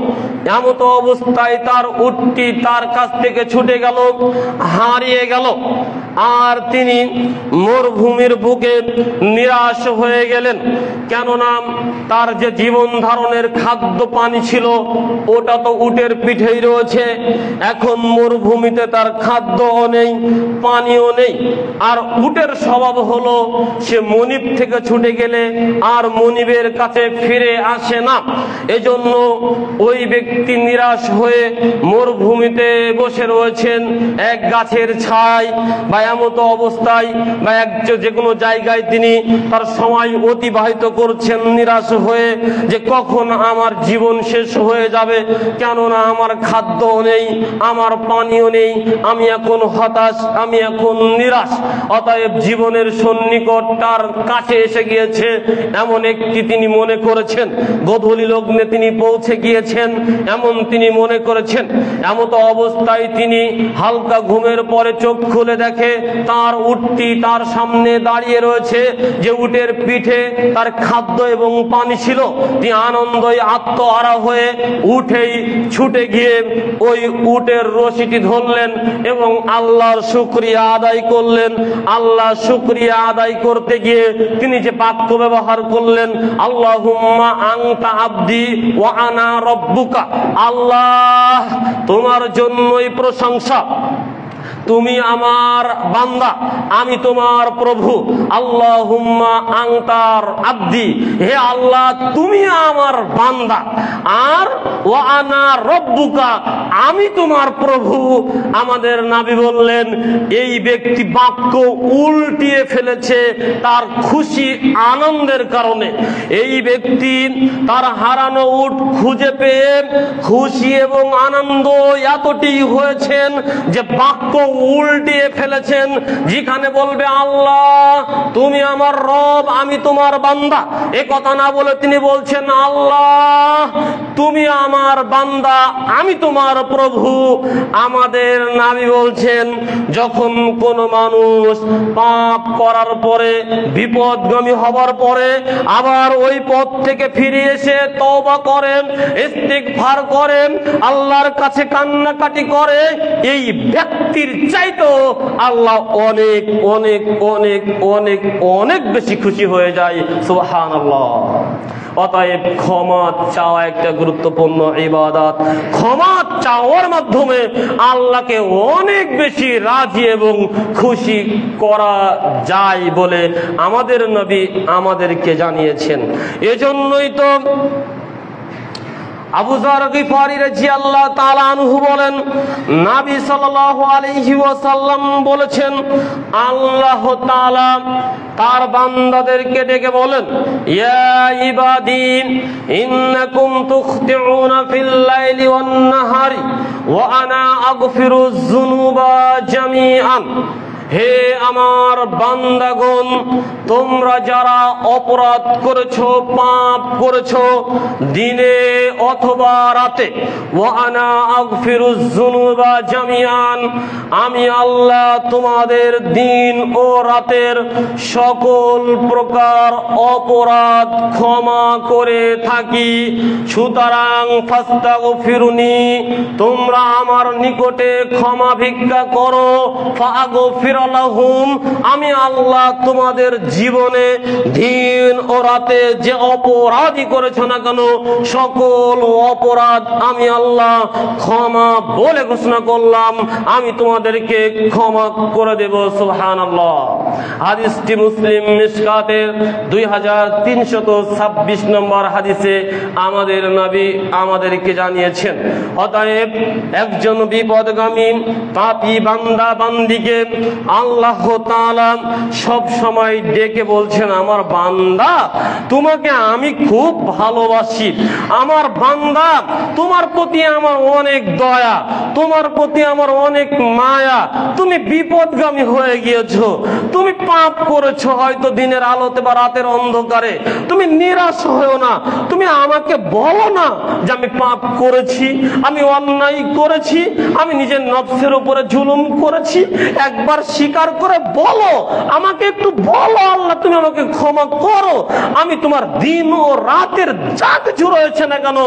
এমত অবস্থায় তার উটটি তার কাছ থেকে ছুটে গেল, হারিয়ে গেল, আর তিনি মরুভূমির বুকে নিরাশ হয়ে গেলেন। কেননা তার যে জীবন ধারণের খাদ্য পানি ছিল ওটা তো উটের পিঠেই রয়েছে। এখন মরুভূমিতে তার খাদ্যও নেই, পানিও নেই, আর উটের স্বভাব হলো সে মনিব থেকে ছুটে গেলে আর মনিবের কাছে ফিরে আসে না। এজন্য ওই ব্যক্তি নিরাশ হয়ে মরুভূমিতে বসে রয়েছেন, এক গাছের ছায় বা এমতো অবস্থায় বা যে কোনো জায়গায় তিনি তার সময় অতিবাহিত করছেন নিরাশ হয়ে, যে কখন আমার জীবন শেষ হয়ে যাবে, কেননা আমার খাদ্যও নেই, আমার পানিও নেই, আমি এখন হতাশ, আমি এখন নিরাশ। অতএব জীবনের সন্নিকট তার কাছে এসে গিয়েছে এমন একটি তিনি মনে করেছেন, গোধূলি লগ্নে তিনি পৌঁছে গিয়েছেন এমন তিনি মনে করেছেন। এমত অবস্থায় তিনি হালকা ঘুমের পরে চোখ খুলে দেখে তার উটটি তার সামনে দাঁড়িয়ে রয়েছে, যে উটের পিঠে তার খাদ্য এবং পানি ছিল। তিনি আনন্দে আত্মহারা হয়ে উঠেই ছুটে গিয়ে ওই উটের রশিটি ধরলেন এবং আল্লাহর শুকরিয়া আদায় করলেন। আল্লাহ শুকরিয়া আদায় করতে গিয়ে তিনি যে বাক্য ব্যবহার করলেন, আল্লাহুম্মা আনতা আবদি ওয়া আনা রব্বুকা, আল্লাহ তোমার জন্যই প্রশংসা, তুমি আমার বান্দা, আমি তোমার প্রভু। আল্লাহুম্মা আনতার আবদি, হে আল্লাহ তুমি আমার বান্দা, আর ওয়া আনা রব্বুকা, আমি তোমার প্রভু। আমাদের নবী বললেন, এই ব্যক্তি বাক্য উল্টিয়ে ফেলেছে তার খুশি আনন্দের কারণে। এই ব্যক্তি তার হারানো উট খুঁজে পেয়ে খুশি এবং আনন্দ এতটাই হয়েছেন যে বাক্য উল্টিয়ে ফেলেছেন। যেখানে বলবে আল্লাহ তুমি আমার রব, আমি তোমার বান্দা, এ কথা না বলে তিনি বলছেন আল্লাহ তুমি আমার বান্দা, আমি তোমার প্রভু। আমাদের নবী বলছেন, যখন কোন মানুষ পাপ করার পরে, বিপদগামী হবার পরে আবার ওই পথ থেকে ফিরে এসে তওবা করেন, ইস্তিগফার করেন, আল্লাহর কাছে কান্নাকাটি করে, এই ব্যক্তির চাইতো আল্লাহ অনেক অনেক অনেক অনেক অনেক বেশি খুশি হয়ে যায়। সুবহানাল্লাহ। অতএব ক্ষমা চাওয়া একটা গুরুত্বপূর্ণ ইবাদত। ক্ষমা চাওয়ার মাধ্যমে আল্লাহকে অনেক বেশি রাজি এবং খুশি করা যায় বলে আমাদের নবী আমাদেরকে জানিয়েছেন। এজন্যই তো আবু যর গিফারী রাদিয়াল্লাহু তাআলা আনহু বলেন, নবী সাল্লাল্লাহু আলাইহি ওয়াসাল্লাম বলেছেন, আল্লাহ তাআলা তার বান্দাদেরকে ডেকে বলেন, ইয়া ইবাদি ইন্নাকুম তুখতিউনা ফিল লাইলি ওয়ান নাহারি ওয়া আনা আগফিরুয যুনুবা জামিআন। হে আমার বান্দাগণ, তোমরা যারা অপরাধ করেছো, পাপ করেছো দিনে অথবা রাতে, ওয়া আনা আগফিরুয যুনুবা জামিআন, আমি আল্লাহ তোমাদের দিন ও রাতের সকল প্রকার অপরাধ ক্ষমা করে থাকি। সুতরাং ফাস্তাগফিরুনি, তোমরা আমার নিকটে ক্ষমা ভিক্ষা করো, ফাগফির লাহুম, আমি আল্লাহ তোমাদের জীবনে দিন ও রাতে যে অপরাধী করেছো না কেন সকল অপরাধ আমি আল্লাহ ক্ষমা বলে ঘোষণা করলাম, আমি তোমাদেরকে ক্ষমা করে দেব। সুবহানাল্লাহ। হাদিসটি মুসলিম মিশকাতের 2326 নম্বর হাদিসে আমাদের নবী আমাদেরকে জানিয়েছেন। অতএব একজন বিপদগামী পাপী বান্দা বান্দিকে আল্লাহ তাআলা সব সময় ডেকে বলছেন, আমার বান্দা তোমাকে আমি খুব ভালোবাসি, আমার বান্দা তোমার প্রতি আমার অনেক দয়া, তোমার প্রতি আমার অনেক মায়া, তুমি বিপদগামী হয়ে গিয়েছো, তুমি পাপ করেছো হয়তো দিনের আলোতে বা রাতের অন্ধকারে, তুমি নিরাশ হয়েও না, তুমি আমাকে বলো না যে আমি পাপ করেছি, আমি অন্যায় করেছি, আমি নিজের নফসের উপরে জুলুম করেছি, একবার স্বীকার করে বলো, আমাকে একটু বলো আল্লাহ তুমি আমাকে ক্ষমা করো, আমি তোমার দিন ও রাতের যা কিছু রয়েছে না কেন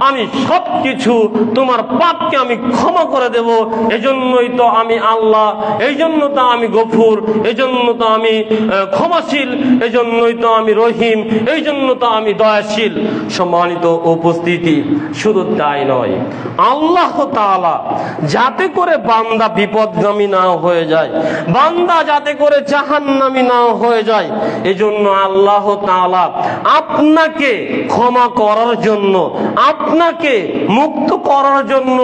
আমি সবকিছু তোমার পাপকে আমি ক্ষমা করে দেব। এজন্যই তো আমি আল্লাহ, এই জন্য তো আমি গফুর, এই জন্য তো আমি ক্ষমাশীল, এই জন্যই তো আমি রহিম, এই জন্য তো আমি দয়াশীল। সম্মানিত উপস্থিতি, শুধু তাই নয়, আল্লাহ তাআলা যাতে করে বান্দা বিপদগামী না হয়ে যায়, বান্দা যাতে করে জাহান্নামী না হয়ে যায়, এজন্য আল্লাহ তাআলা আপনাকে ক্ষমা করার জন্য, আপনাকে মুক্ত করার জন্য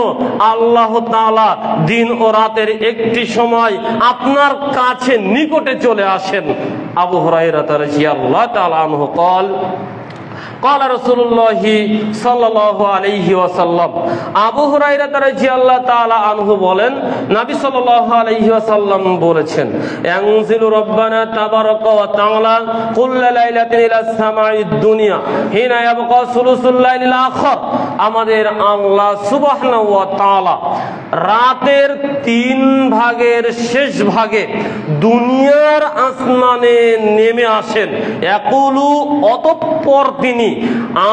আল্লাহ তাআলা দিন ও রাতের একটি সময় আপনার কাছে নিকটে চলে আসেন। আবু হুরায়রা রাদিয়াল্লাহু তাআলা আনহু قال قال رسول الله صلى الله عليه وسلم, আবু হুরায়রা রাদিয়াল্লাহু তাআলা আনহু বলেন, নবী সাল্লাল্লাহু আলাইহি ওয়াসাল্লাম বলেছেন, ইয়ানজিলু রাব্বানা তাবারাকা ওয়া তাআলা কুল্লা লাইলাতিন ইলা সামাঈদ দুনিয়া হিনা ইয়াবকা সুলুসুল লাইলিল আখির, আমাদের আল্লাহ সুবহানাহু ওয়া তাআলা রাতের 3 ভাগের শেষ ভাগে দুনিয়ার আসমানে নেমে আসেন। ইয়াকুলু, অতঃপর তিনি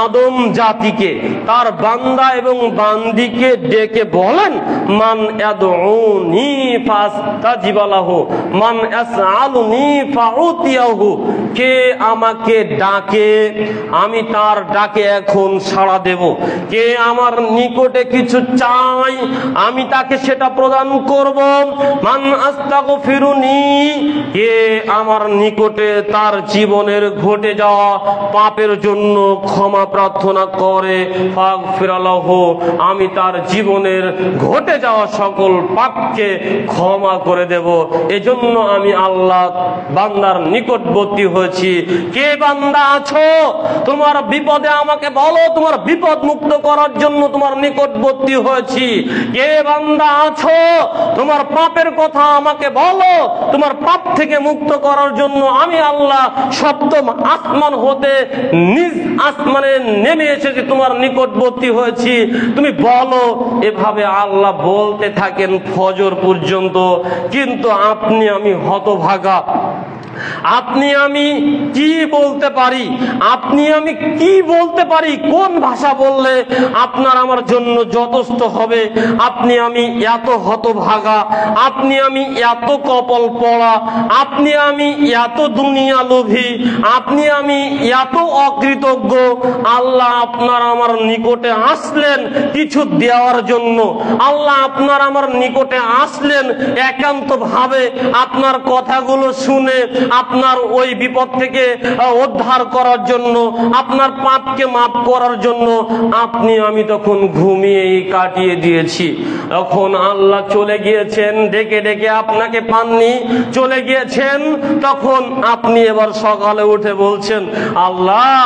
আদম জাতিকে, তার বান্দা এবং বান্দিকে ডেকে বলেন, মান ইয়াদউনি ফাস্তাজিব লাহু মান ইয়াসআলুনি ফাউতিয়াহু, কে আমাকে ডাকে আমি তার ডাকে এখন সাড়া দেব, কে আমার নিকটে কিছু চাই আমি তাকে সেটা প্রদান করব, মান আস্তাগফিরুনি, কে আমার নিকটে তার জীবনের ঘটে যাওয়া পাপের জন্য ক্ষমা প্রার্থনা করে, ফাগফির লাহু, আমি তার জীবনের ঘটে যাওয়া সকল পাপকে ক্ষমা করে দেব। এজন্য আমি আল্লাহ বান্দার নিকটবর্তী হয়েছি। কে বান্দা আছো তোমার বিপদে আমাকে বলো, তোমার বিপদ মুক্ত করার জন্য তোমার নিকটবর্তী হয়েছি। কে বান্দা আছো তোমার পাপের কথা আমাকে বলো, তোমার পাপ থেকে মুক্ত করার জন্য আমি আল্লাহ সপ্তম আসমান হতে নিজ আসমানে নেমে এসেছি, তোমার নিকটবর্তী হয়েছি, তুমি বলো। এভাবে আল্লাহ বলতে থাকেন ফজর পর্যন্ত। কিন্তু আপনি আমি হতভাগা, আপনি আমি কি বলতে পারি, আপনি আমি কি বলতে পারি, কোন ভাষা বললে আপনার আমার জন্য যথেষ্ট হবে? আপনি আমি এত হতভাগা, আপনি আমি এত কপাল পড়া, আপনি আমি এত দুনিয়া লোভী, আপনি আমি এত অকৃতজ্ঞ। আল্লাহ আপনার আমার নিকটে আসলেন কিছু দেওয়ার জন্য, আল্লাহ আপনার আমার নিকটে আসলেন একান্ত ভাবে আপনার কথাগুলো শুনে আপনার ওই বিপদ থেকে উদ্ধার করার জন্য, আপনার পাপকে মাফ করার জন্য। আপনি আমি তখন ঘুমিয়েই কাটিয়ে দিয়েছি। তখন আল্লাহ চলে গিয়েছেন, ডেকে ডেকে আপনাকে পাননি, চলে গিয়েছেন। তখন আপনি এবার সকালে উঠে বলছেন, আল্লাহ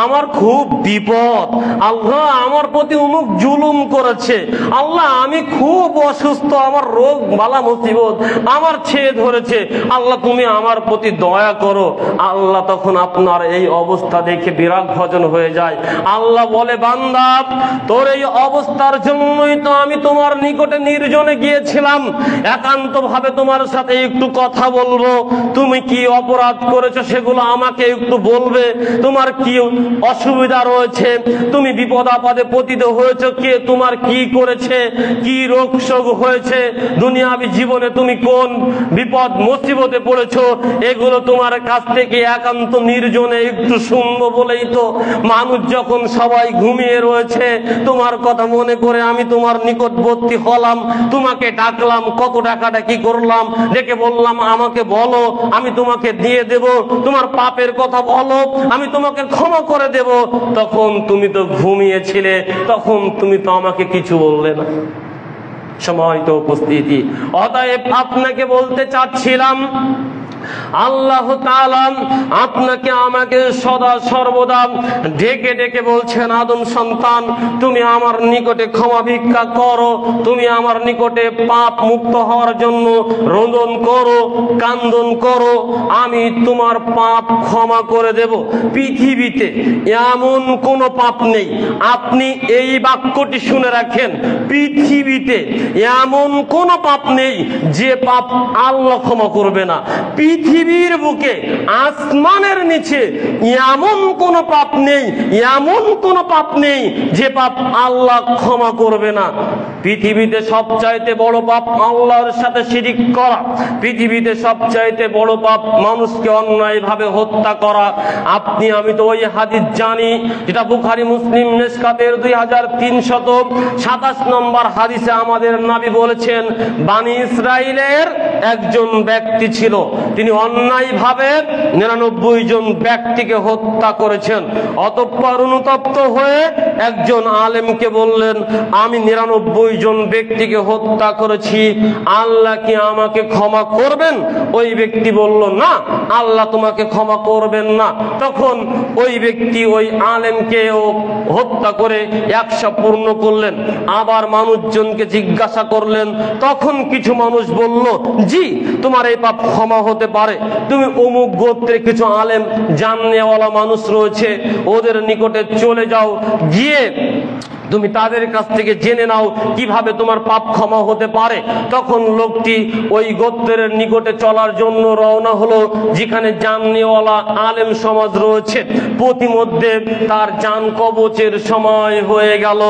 আমার খুব বিপদ, আল্লাহ আমার প্রতি অমুক জুলুম করেছে, আল্লাহ আমি খুব অসুস্থ, আমার রোগ বালা মুসিবত আমার ছেয়ে ধরেছে, আল্লাহ তুমি আমার প্রতি দয়া করো। আল্লাহ তখন আপনার এই অবস্থা দেখে বিরাগ ভজন হয়ে যায়। আল্লাহ বলে, বান্দা তোর এই অবস্থার জন্যই তো আমি তোমার নিকটে নির্জনে গিয়েছিলাম, একান্ত ভাবে তোমার সাথে একটু কথা বলবো। তুমি কি অপরাধ করেছো সেগুলো আমাকে একটু বলবে। তোমার কি অসুবিধা রয়েছে, তুমি বিপদ আপদে পতিত হয়েছে, কে তোমার কি করেছে, কি রোগ শোক হয়েছে, দুনিয়াবি জীবনে তুমি কোন বিপদ মুসিবতে পড়েছো, এগুলো তোমার কাছ থেকে একান্ত নির্জনে একটু শুনবো বলেই তো মানুষ যখন সবাই ঘুমিয়ে রয়েছে তোমার কথা মনে করে আমি তোমার নিকটবর্তী হলাম, তোমাকে ডাকলাম, কত টাকাটা কি করলাম, ডেকে বললাম আমাকে বলো, আমি তোমাকে দিয়ে দেব, তোমার পাপের কথা বলো, আমি তোমাকে ক্ষমা করে দেব। তখন তুমি তো ঘুমিয়েছিলে, তখন তুমি তো আমাকে কিছু বললে না। সময় তো উপস্থিতি, অতএব আপনাকে বলতে চাচ্ছিলাম, আল্লাহ তাআলা আপনাকে আমাকে সদা সর্বদা ডেকে ডেকে বলছেন, আদম সন্তান তুমি আমার নিকটে ক্ষমা ভিক্ষা করো, তুমি আমার নিকটে পাপ মুক্ত হওয়ার জন্য রোদন করো, কান্দন করো, আমি তোমার পাপ ক্ষমা করে দেব। পৃথিবীতে এমন কোনো পাপ নেই, আপনি এই বাক্যটি শুনে রাখেন, পৃথিবীতে এমন কোনো পাপ নেই যে পাপ আল্লাহ ক্ষমা করবে না। পৃথিবীর বুকে আসমানের নিচে এমন কোন পাপ নেই, এমন কোন পাপ নেই যে পাপ আল্লাহ ক্ষমা করবে না। পৃথিবীতে সবচাইতে বড় পাপ আল্লাহর সাথে শিরিক করা, পৃথিবীতে সবচাইতে বড় পাপ মানুষকে অন্যায়ভাবে হত্যা করা। আপনি আমি তো ওই হাদিস জানি যেটা বুখারী মুসলিম মিশকাতের 2327 নম্বর হাদিসে আমাদের নবী বলেছেন, বানি ইসরাইলের একজন ব্যক্তি ছিল, তিনি অন্যায়ভাবে 99 জন ব্যক্তিকে হত্যা করেছেন। অতঃপর অনুতপ্ত হয়ে একজন আলেমকে বললেন, আমি 99 জন ব্যক্তিকে হত্যা করেছি, আল্লাহ কি আমাকে ক্ষমা করবেন? ওই ব্যক্তি বলল, না, আল্লাহ তোমাকে ক্ষমা করবেন না। তখন ওই ব্যক্তি ওই আলেমকে হত্যা করে 100 পূর্ণ করলেন। আবার মানুষজনকে জিজ্ঞাসা করলেন, তখন কিছু মানুষ বলল, জি তোমার এই পাপ ক্ষমা হতে পারে, তুমি অমুক গোত্রে কিছু আলেম জাননেওয়ালা মানুষ রয়েছে, ওদের নিকটে চলে যাও, গিয়ে তুমি তাদের কাছ থেকে জেনে নাও কিভাবে তোমার পাপ ক্ষমা হতে পারে। তখন লোকটি ওই গোত্রের নিকটে চলার জন্য রওনা হলো, যেখানে জাননেওয়ালা আলেম সমাজ রয়েছে। প্রতিমধ্যে তার জান কবচের সময় হয়ে গেল।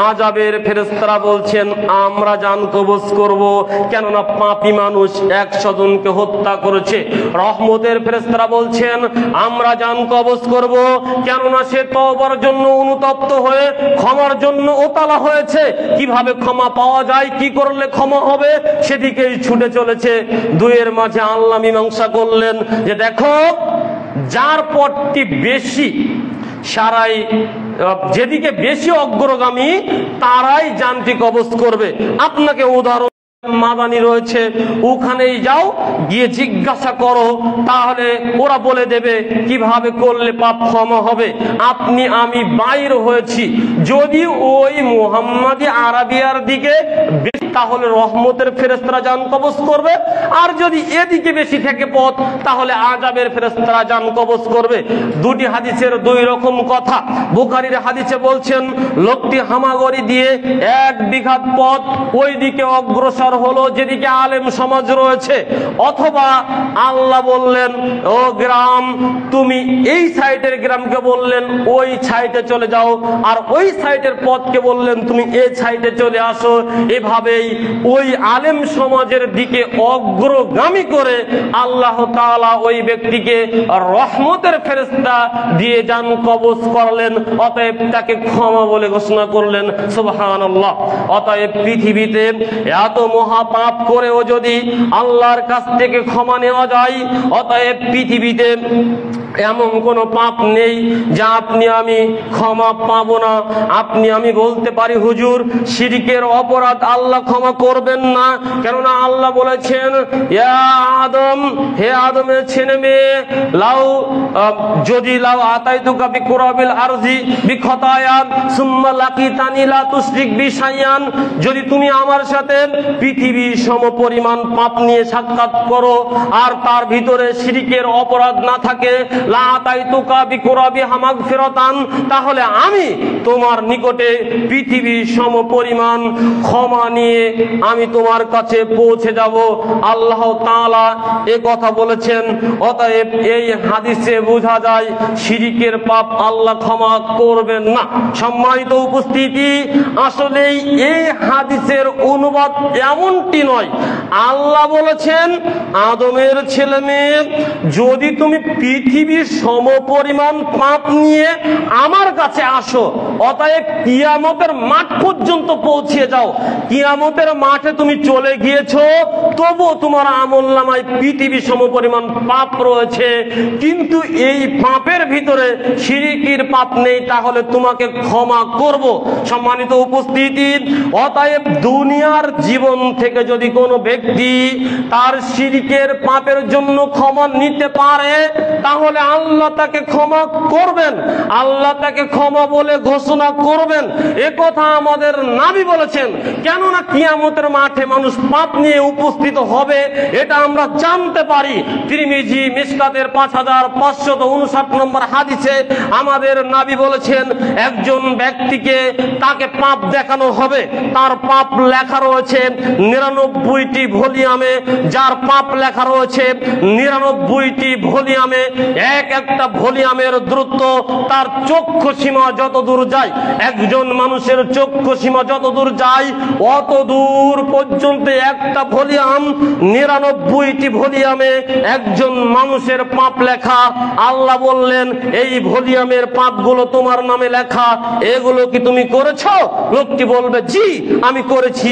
আযাবের ফেরেশতারা বলছেন, আমরা জান কবচ করব, কেননা পাপী মানুষ 100 জনকে হত্যা করেছে। রহমতের ফেরেশতারা বলছেন, আমরা জান কবচ করব, কেননা সে তওবার জন্য অনুতপ্ত হয়ে ক্ষমার জন্য ওতালা হয়েছে। কিভাবে ক্ষমা পাওয়া যায়, কি করলে ক্ষমা হবে, সেদিকেই ছুটে চলেছে। দুয়ের মাঝে আল্লাহ মীমাংসা করলেন যে দেখো, যার পথটি বেশি সারাই, যেদিকে বেশি অগ্রগামী তারাই জানটি কবজ করবে। আপনাকে উদাহরণ মাদানি রয়েছে, ওখানেই যাও, গিয়ে জিজ্ঞাসা করো, তাহলে ওরা বলে দেবে কিভাবে করলে পাপ ক্ষমা হবে। আপনি আমি বাইর হয়েছি, যদি ওই মুহাম্মাদি আরাবিয়ার দিকে তাহলে রহমতের ফেরেশতারা জান কবজ করবে, আর যদি এদিকে বেশি থেকে পথ তাহলে আযাবের ফেরেশতারা জান কবজ করবে। দুটি হাদিসের দুই রকম কথা। বুখারীর হাদিসে বলছেন, লোকটি হামাগড়ি দিয়ে 1 বিঘা পথ ওই দিকে অগ্রসর হলো যেদিকে আলেম সমাজ রয়েছে, অথবা আল্লাহ বললেন, ও গ্রাম তুমি এই সাইডের গ্রামকে বললেন ওই সাইডে চলে যাও, আর ওই সাইডের পথকে বললেন তুমি এই সাইডে চলে আসো। এভাবেই ওই আলেম সমাজের দিকে অগ্রগামী করে আল্লাহ তাআলা ওই ব্যক্তিকে রহমতের ফেরেশতা দিয়ে জান কবজ করলেন, অতএব তাকে ক্ষমা বলে ঘোষণা করলেন। সুবহানাল্লাহ। অতএব পৃথিবীতে এত মহা পাপ করেও যদি আল্লাহর কাছ থেকে ক্ষমা নেওয়া যায়, অতএব পৃথিবীতে এমন কোনো পাপ নেই যা আপনি আমি ক্ষমা পাবো না। আপনি আমি বলতে পারি হুজুর শিরকের অপরাধ আল্লাহ ক্ষমা করবেন না, কেননা আল্লাহ বলেছেন ইয়া আদম, হে আদমের ছেলে মেয়ে, যদি লাউ আতাইতুকা বিকুরাবিল আরজি বিখতায়ান সুম্মা লাকিতানি লা তুশরিক বি শাইআন, যদি তুমি আমার সাথে পৃথিবী সমপরিমাণ পাপ নিয়ে সাক্ষাৎ করো আর তার ভিতরে শিরকের অপরাধ না থাকে, লা আতাইতুকা বিকুরাবিহা মাগফিরাতান, তাহলে আমি তোমার নিকটে পৃথিবী সমপরিমাণ ক্ষমা নিয়ে আমি তোমার কাছে পৌঁছে যাব। আল্লাহ তাআলা এ কথা বলেছেন। অতএব এই হাদিসে বোঝা যায় শিরকের পাপ আল্লাহ ক্ষমা করবেন না। সম্মানিত উপস্থিতি, আসলে এই হাদিসের অনুবাদ এমনটি নয়। আল্লাহ বলেছেন আদমের ছেলে মেয়ে, যদি তুমি পৃথিবীর সমপরিমাণ পাপ নিয়ে আমার কাছে আসো, অতএব কিয়ামতের মাঠ পর্যন্ত পৌঁছে যাও। কিয়ামতের মাঠে তুমি চলে গিয়েছো, তবু তোমার আমলনামায় পৃথিবী সমপরিমাণ পাপ রয়েছে, কিন্তু এই পাপের ভিতরে শিরকের পাপ নেই, তাহলে তোমাকে ক্ষমা করব। সম্মানিত উপস্থিতি, অতএব দুনিয়ার জীবন থেকে যদি কোনো ব্যক্তি তার শিরকের পাপের জন্য ক্ষমা নিতে পারে, তাহলে আল্লাহ তাকে ক্ষমা করবেন, আল্লাহ তাকে ক্ষমা বলে ঘোষণা করবেন। এ কথা আমাদের নবী বলেছেন। কেননা কিয়ামতের মাঠে মানুষ পাপ নিয়ে উপস্থিত হবে, এটা আমরা জানতে পারি। তিরমিজি মিশকাতের 5559 নম্বর হাদিসে আমাদের নবী বলেছেন, একজন ব্যক্তিকে তাকে পাপ দেখানো হবে, তার পাপ লেখা রয়েছে 99টি ভলিউমে, যার পাপ লেখা রয়েছে 99টি ভলিউমে। এক একটা ভলিউমের দূরত্ব তার চক্ষু সীমা যত দূর যায়, একজন মানুষের চক্ষু সীমা যত দূর যায় অত দূর পর্যন্ত একটা ভলিউম, 99টি ভলিউমে একজন মানুষের পাপ লেখা। আল্লাহ বললেন এই ভলিউমের পাপগুলো তোমার নামে লেখা, এগুলো কি তুমি করেছো? লোকটি বলবে জি আমি করেছি।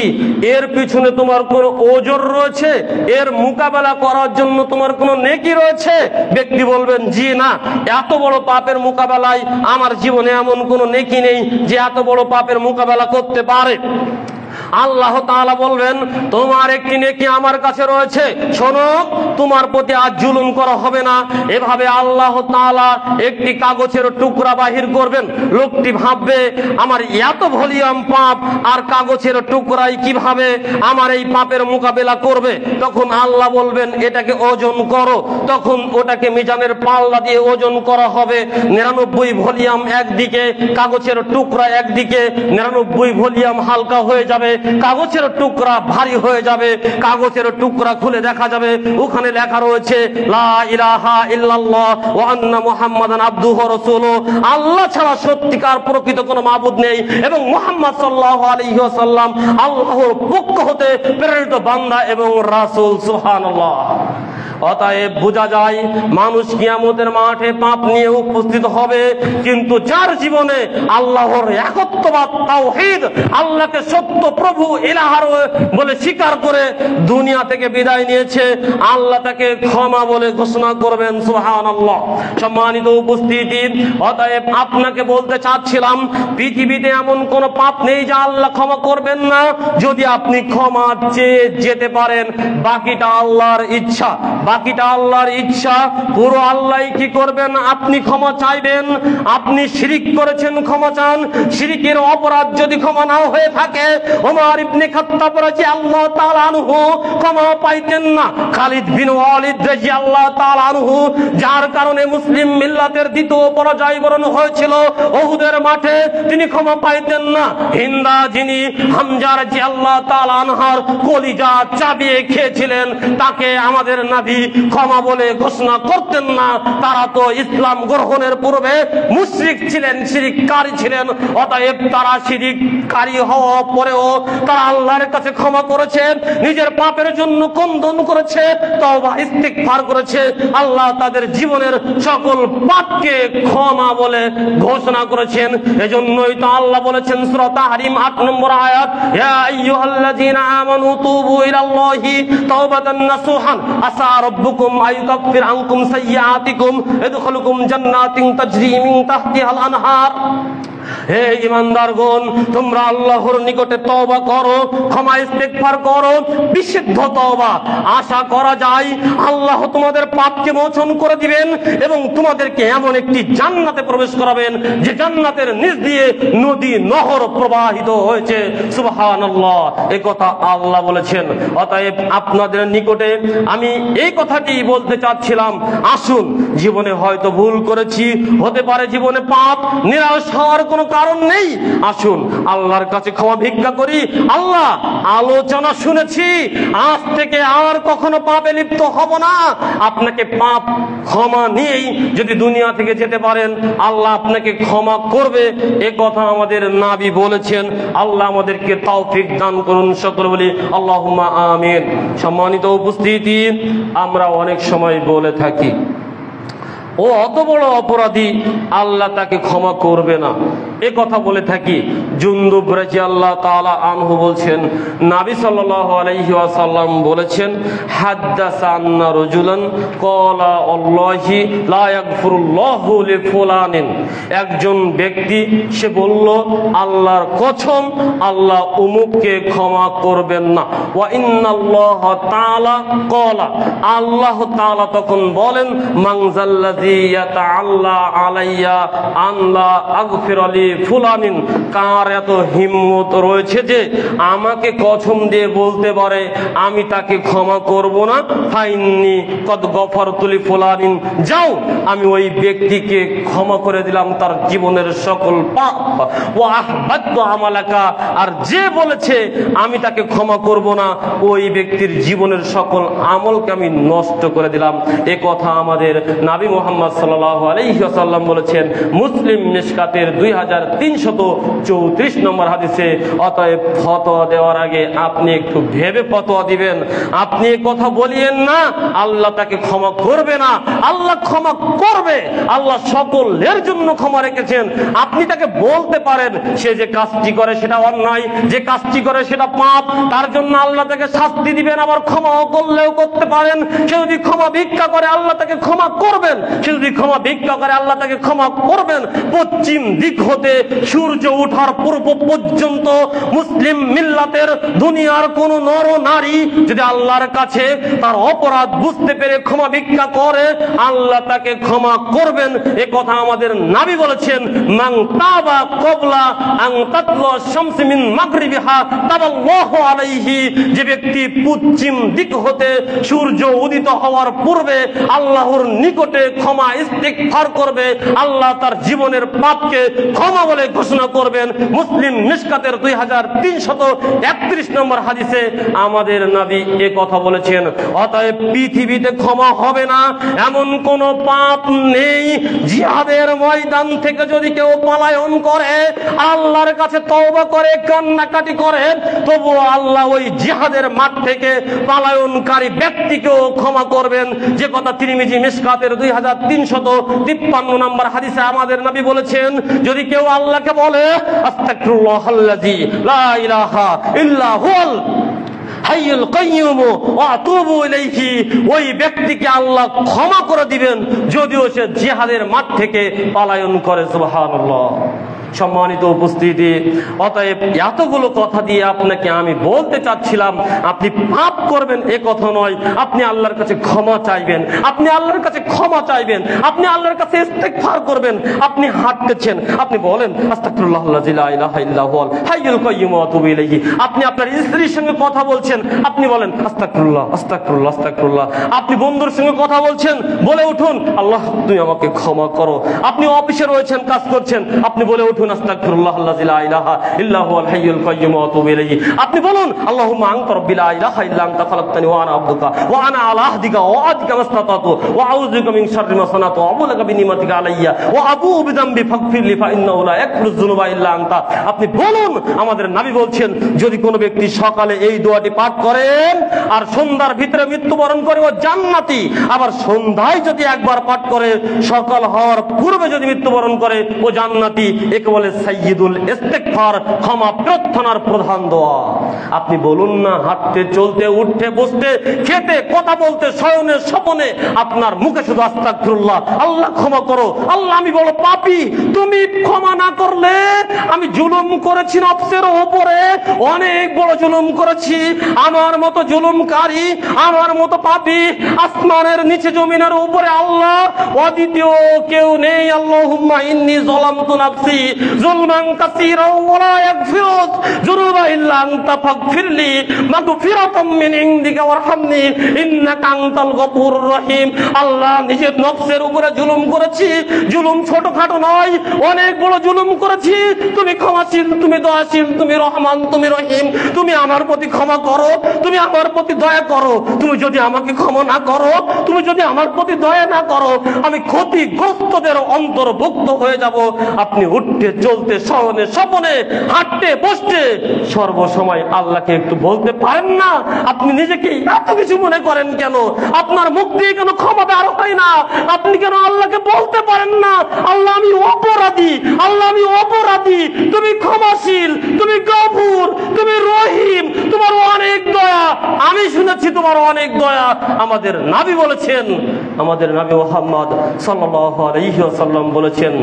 এর পিছনে তোমার কোনো ওজর রয়েছে? এর মোকাবেলা করার জন্য তোমার কোনো নেকি রয়েছে? ব্যক্তি বলবেন জি না, এত বড় পাপের মোকাবেলায় আমার জীবনে এমন কোনো নেকি নেই যে এত বড় পাপের মোকাবেলা করতে পারে। আল্লাহ তাআলা বলবেন তোমার একটি নেকি আমার কাছে রয়েছে, শোনো তোমার প্রতি আজ জুলুম করা হবে না। এভাবে আল্লাহ তাআলা একটি কাগজের টুকরা বাহির করবেন। লোকটি ভাববে আমার এত ভলিউম পাপ আর কাগজের টুকরাই কিভাবে আমার এই পাপের মোকাবেলা করবে? তখন আল্লাহ বলবেন এটাকে ওজন করো। তখন ওটাকে মিজানের পাল্লা দিয়ে ওজন করা হবে। 99 ভলিউম একদিকে, কাগজের টুকরা একদিকে। 99 ভলিউম হালকা হয়ে যাবে, কাগজের টুকরা ভারী হয়ে যাবে। কাগজের টুকরা খুলে দেখা যাবে ওখানে লেখা রয়েছে লা ইলাহা ইল্লাল্লাহ ওয়া আন্না মুহাম্মাদান আবদুহু ওয়া রাসূলুহু, আল্লাহ ছাড়া সত্যিকার প্রকৃত কোনো মাবুদ নেই এবং মুহাম্মদ সাল্লাল্লাহু আলাইহি ওয়াসাল্লাম আল্লাহর পক্ষ হতে প্রেরিত বান্দা এবং রাসূল। সুবহানাল্লাহ। অতএব বোঝা যায় মানুষ কিয়ামতের মাঠে পাপ নিয়ে উপস্থিত হবে, কিন্তু যার জীবনে আল্লাহর একত্ববাদ তাওহীদ, আল্লাহকে সত্য প্রভু ইলাহার বলে স্বীকার করে দুনিয়া থেকে বিদায় নিয়েছে, আল্লাহ তাকে ক্ষমা বলে ঘোষণা করবেন। সুবহানাল্লাহ। সম্মানিত উপস্থিতি, অতএব আপনাকে বলতে চাচ্ছিলাম পৃথিবীতে এমন কোন পাপ নেই যা আল্লাহ ক্ষমা করবেন না। যদি আপনি ক্ষমা চেয়ে যেতে পারেন, বাকিটা আল্লাহর ইচ্ছা, বাকিটা আল্লাহর ইচ্ছা। পুরো আল্লাহই কি করবেন, আপনি ক্ষমা চাইবেন। আপনি শিরিক করেছেন, ক্ষমা চান। শিরিকের অপরাধ যদি ক্ষমা না হয়ে থাকে, ওমর ইবনে খাত্তাব রাদিয়াল্লাহু তাআলা আনহু ক্ষমা পাইতেন না। খালিদ বিন ওয়ালিদ রাদিয়াল্লাহু তাআলা আনহু, যার কারণে মুসলিম মিল্লাতের দ্বিতীয় পরাজয় বরণ হয়েছিল উহুদের মাঠে, তিনি ক্ষমা পাইতেন না। হিন্দা যিনি হামজা রাদিয়াল্লাহু তাআলা আনহার কলিজা চাবিয়ে খেয়েছিলেন, তাকে আমাদের নবী ক্ষমা বলে ঘোষণা করতেন না। তারা তো ইসলাম গ্রহণের পূর্বে মুশরিক ছিলেন, শিরিককারী ছিলেন। অতএব তারা শিরিককারী হওয়ার পরেও তারা আল্লাহর কাছে ক্ষমা করেছে, নিজের পাপের জন্য কন্দন করেছে, তওবা ইস্তিগফার করেছে, আল্লাহ তাদের জীবনের সকল পাপকে ক্ষমা বলে ঘোষণা করেছেন। এজন্যই তো আল্লাহ বলেছেন সূরা তাহরিম ৮ নম্বর আয়াত, ইয়া আইয়ুহাল্লাযীনা আমানু তুবু ইলাল্লাহি তাওবাতান নাসুহান আসা রাব্বুকুম আইয়ুকাফির আনকুম সাইয়্যাতিকুম ইদখুলুকুম জান্নাতিন তাজরি মিন তাহতিহাল আনহার। হে ঈমানদারগণ, তোমরা আল্লাহর নিকটে তওবা করো, ক্ষমা ইস্তিগফার করো, বিশুদ্ধ তওবা। আশা করা যায় আল্লাহ তোমাদের পাপকে মোচন করে দিবেন এবং তোমাদেরকে এমন একটি জান্নাতে প্রবেশ করাবেন যে জান্নাতের নিচ দিয়ে নদী নহর প্রবাহিত হয়েছে। সুবহানাল্লাহ, এই কথা আল্লাহ বলেছেন। অতএব আপনাদের নিকটে আমি এই কথাটি বলতে চাচ্ছিলাম, আসুন, জীবনে হয়তো ভুল করেছি, হতে পারে জীবনে পাপ, নিরাশ হওয়ার কোনো কারণ নেই। আসুন আল্লাহর কাছে ক্ষমা ভিক্ষা করি। আল্লাহ, আলোচনা শুনেছি, আজ থেকে আর কখনো পাপে লিপ্ত হব না। আপনাকে পাপ ক্ষমা নিয়েই যদি দুনিয়া থেকে যেতে পারেন, আল্লাহ আপনাকে ক্ষমা করবে, এ কথা আমাদের নবী বলেছেন। আল্লাহ আমাদেরকে তৌফিক দান করুন, সকলে বলি আল্লাহুম্মা আমিন। সম্মানিত উপস্থিতি, আমরা অনেক সময় বলে থাকি ও অত বড় অপরাধী, আল্লাহ তাকে ক্ষমা করবে না, এ কথা বলে থাকি। জুনদুব রাদিয়াল্লাহু তাআলা আনহু বলছেন, নবী সাল্লাল্লাহু আলাইহি ওয়াসাল্লাম বলেছেন, হাদ্দাসা আন্না রাজুলান ক্বালা আল্লাহি লা ইয়াগফিরুল্লাহু লিফুলানিন। একজন ব্যক্তি সে বলল, আল্লাহর কসম, আল্লাহ অমুককে ক্ষমা করবেন না। ওয়া ইন্নাল্লাহা তাআলা ক্বালা, আল্লাহ তাআলা তখন বলেন, মানজাল্লাযী ইয়াতাআল্লা আলাইয়া আন লা আগফির লি ফুলানিন। কার এত হিম্মত রয়েছে যে আমাকে কসম দিয়ে বলতে পারে আমি তাকে ক্ষমা করব না। ফাইন্নি কদ গফারতু লি ফুলানিন, যাও, আমি ওই ব্যক্তিকে ক্ষমা করে দিলাম তার জীবনের সকল পাপ। ওয়া আহবাতু আমালাকা, আর যে বলেছে আমি তাকে ক্ষমা করব না, ওই ব্যক্তির জীবনের সকল আমলকে আমি নষ্ট করে দিলাম। এ কথা আমাদের নবী মুহাম্মদ সাল্লাল্লাহু আলাইহি ওয়াসাল্লাম বলেছেন, মুসলিম মিশকাতের 2334 নম্বর হাদিসে। অতএব ফতোয়া দেওয়ার আগে আপনি একটু ভেবে ফতোয়া দিবেন। আপনি এই কথা বলিয়েন না আল্লাহ তাকে ক্ষমা করবে না। আল্লাহ ক্ষমা করবে, আল্লাহ সকলের জন্য ক্ষমা রেখেছেন। আপনি তাকে বলতে পারেন সে যে কাজটি করে সেটা অন্যায়, যে কাজটি করে সেটা পাপ, তার জন্য আল্লাহ তাকে শাস্তি দিবেন, আবার ক্ষমাও করলেও করতে পারেন। সে যদি ক্ষমা ভিক্ষা করে আল্লাহ তাকে ক্ষমা করবেন, সে যদি ক্ষমা ভিক্ষা করে আল্লাহ তাকে ক্ষমা করবেন। পশ্চিম দিক হতে সূর্য ওঠার পূর্ব পর্যন্ত মুসলিম মিল্লাতের দুনিয়ার কোন নর নারী যদি আল্লাহর কাছে তার অপরাধ বুঝতে পেরে ক্ষমা ভিক্ষা করে, আল্লাহ তাকে ক্ষমা করবেন। এ কথা আমাদের নবী বলেছেন, মান তাবা ক্বাবলা আন তাতলা শামস মিন মাগরিবিহা তাবাল্লাহু আলাইহি। যে ব্যক্তি পশ্চিম দিক হতে সূর্য উদিত হওয়ার পূর্বে আল্লাহর নিকটে ক্ষমা ইস্তিগফার করবে, আল্লাহ তার জীবনের পাপকে ক্ষমা বলে ঘোষণা করবেন। মুসলিম মিশকাতের 2331 নম্বর হাদিসে আমাদের নবী এ কথা বলেছেন। অতএব পৃথিবীতে ক্ষমা হবে না এমন কোন পাপ নেই। জিহাদের ময়দান থেকে যদি কেউ পলায়ন করে, আল্লাহর কাছে তওবা করে, কান্নাকাটি করে, তবুও আল্লাহ ওই জিহাদের মাঠ থেকে পলায়নকারী ব্যক্তিকেও ক্ষমা করবেন। যে কথা তিরমিজি মিশকাতের 2353 নম্বর হাদিসে আমাদের নবী বলেছেন, যদি কেউ আল্লাহকে বলে আস্তাগফিরুল্লাহাল্লাযী লা ইলাহা ইল্লা হুয়াল হাইয়ুল কাইয়্যুম ওয়া আতুবু ইলাইহি, ওই ব্যক্তিকে আল্লাহ ক্ষমা করে দিবেন যদিও সে জিহাদের মাঠ থেকে পলায়ন করে। সুবহানাল্লাহ। সম্মানিত উপস্থিতি, অতএব এতগুলো কথা দিয়ে আপনাকে আমি বলতে চাচ্ছিলাম, আপনি পাপ করবেন এ কথা নয়, আপনি আল্লাহর কাছে ক্ষমা চাইবেন, আপনি আল্লাহর কাছে ক্ষমা চাইবেন, আপনি আল্লাহর কাছে ইস্তিগফার করবেন। আপনি হাঁটতেছেন, আপনি বলেন আস্তাগফিরুল্লাহাল্লাযী লা ইলাহা ইল্লা হুয়াল হাইয়ুল কাইয়্যুম ওয়া আতুবু ইলাইহি। আপনি আপনার স্ত্রীর সঙ্গে কথা বলছেন, আপনি বলেন আস্তাগফিরুল্লাহ আস্তাগফিরুল্লাহ আস্তাগফিরুল্লাহ। আপনি বন্ধুর সঙ্গে কথা বলছেন, বলে উঠুন আল্লাহ তুমি আমাকে ক্ষমা করো। আপনি অফিসে রয়েছেন, কাজ করছেন, আপনি বলে উঠুন দেখুন, আস্তাগফিরুল্লাহাল্লাযী লা ইলাহা ইল্লা হুয়াল হাইয়ুল কাইয়্যুম ওয়া আতুবু ইলাইহি। আপনি বলুন, আল্লাহুম্মা আনতা রাব্বী লা ইলাহা ইল্লা আনতা খালাকতানি ওয়া আনা আবদুকা ওয়া আনা আলা আহদিকা ওয়া ওয়া'দিকা মাসতাতাতু ওয়া আউযু বিকা মিন শাররি মা সানাতু ওয়া আবু লাকা বিনিমাতিকা আলাইয়া ওয়া আবুউ বিযামবি ফাগফিরলি ফা ইন্নাহু লা ইয়াগফিরুয যুনুবা ইল্লা আনতা। আপনি বলুন, আমাদের নবী বলছেন, যদি কোনো ব্যক্তি সকালে এই দোয়াটি পাঠ করেন আর সন্ধ্যার ভিতরে মৃত্যুবরণ করে, ও জান্নাতি। আবার সন্ধ্যায় যদি একবার পাঠ করে, সকাল হওয়ার পূর্বে যদি মৃত্যুবরণ করে, ও জান্নাতি। একে বলে সাইয়্যিদুল ইস্তিগফার, ক্ষমা প্রার্থনার প্রধান দোয়া। আপনি বলুন না, হাঁটতে চলতে উঠতে বসতে খেতে কথা বলতে শয়নে স্বপনে আপনার মুখে শুধু আস্তাগফিরুল্লাহ, আল্লাহ ক্ষমা করো, আল্লাহ আমি বড় পাপী, তুমি ক্ষমা না করলে আমি জুলুম করেছি নফসের উপরে, অনেক বড় জুলুম করেছি। আমার মতো জুলুমকারী, আমার মতো পাপী আসমানের নিচে জমিনের উপরে আল্লাহ অদ্বিতীয় কেউ নেই। আল্লাহুম্মা ইন্নী যালামতু নাফসি যুলমান কাসীরা ওয়া লা ইয়াগফিরুয যুনুবা ইল্লা আনতা ফাগফিরলি মাগফিরাতাম মিন ইনদিকা ওয়ারহামনি ইন্নাকা আনতাল গফুরুর রহিম। আল্লাহ, নিজের নফসের উপরে জুলুম করেছি, জুলুম ছোটখাটো নয়, অনেক বড় জুলুম করেছি। তুমি ক্ষমাশীল, তুমি দয়াশীল, তুমি রহমান, তুমি রহিম। তুমি আমার প্রতি ক্ষমা করো, তুমি আমার প্রতি দয়া করো। তুমি যদি আমাকে ক্ষমা না করো, তুমি যদি আমার প্রতি দয়া না করো, আমি ক্ষতিগ্রস্তদের অন্তর্ভুক্ত হয়ে যাব। আপনি উঠতে চলতে শয়নে স্বপনে হাঁটতে বসতে সর্বসময় আল্লাহকে একটু বলতে পারেন না? আপনি নিজেকে এত কিছু মনে করেন কেন? আপনার মুখ দিয়ে কেন ক্ষমা বের হয় না? আপনি কেন আল্লাহকে বলতে পারেন না, আল্লাহ আমি অপরাধী, আল্লাহ আমি অপরাধী, তুমি ক্ষমাশীল, তুমি গফুর, তুমি রহিম, তোমার অনেক দয়া। আমি শুনেছি তোমার অনেক দয়া। আমাদের নবী বলেছেন, আমাদের নবী মুহাম্মদ সাল্লাল্লাহু আলাইহি ওয়াসাল্লাম বলেছেন,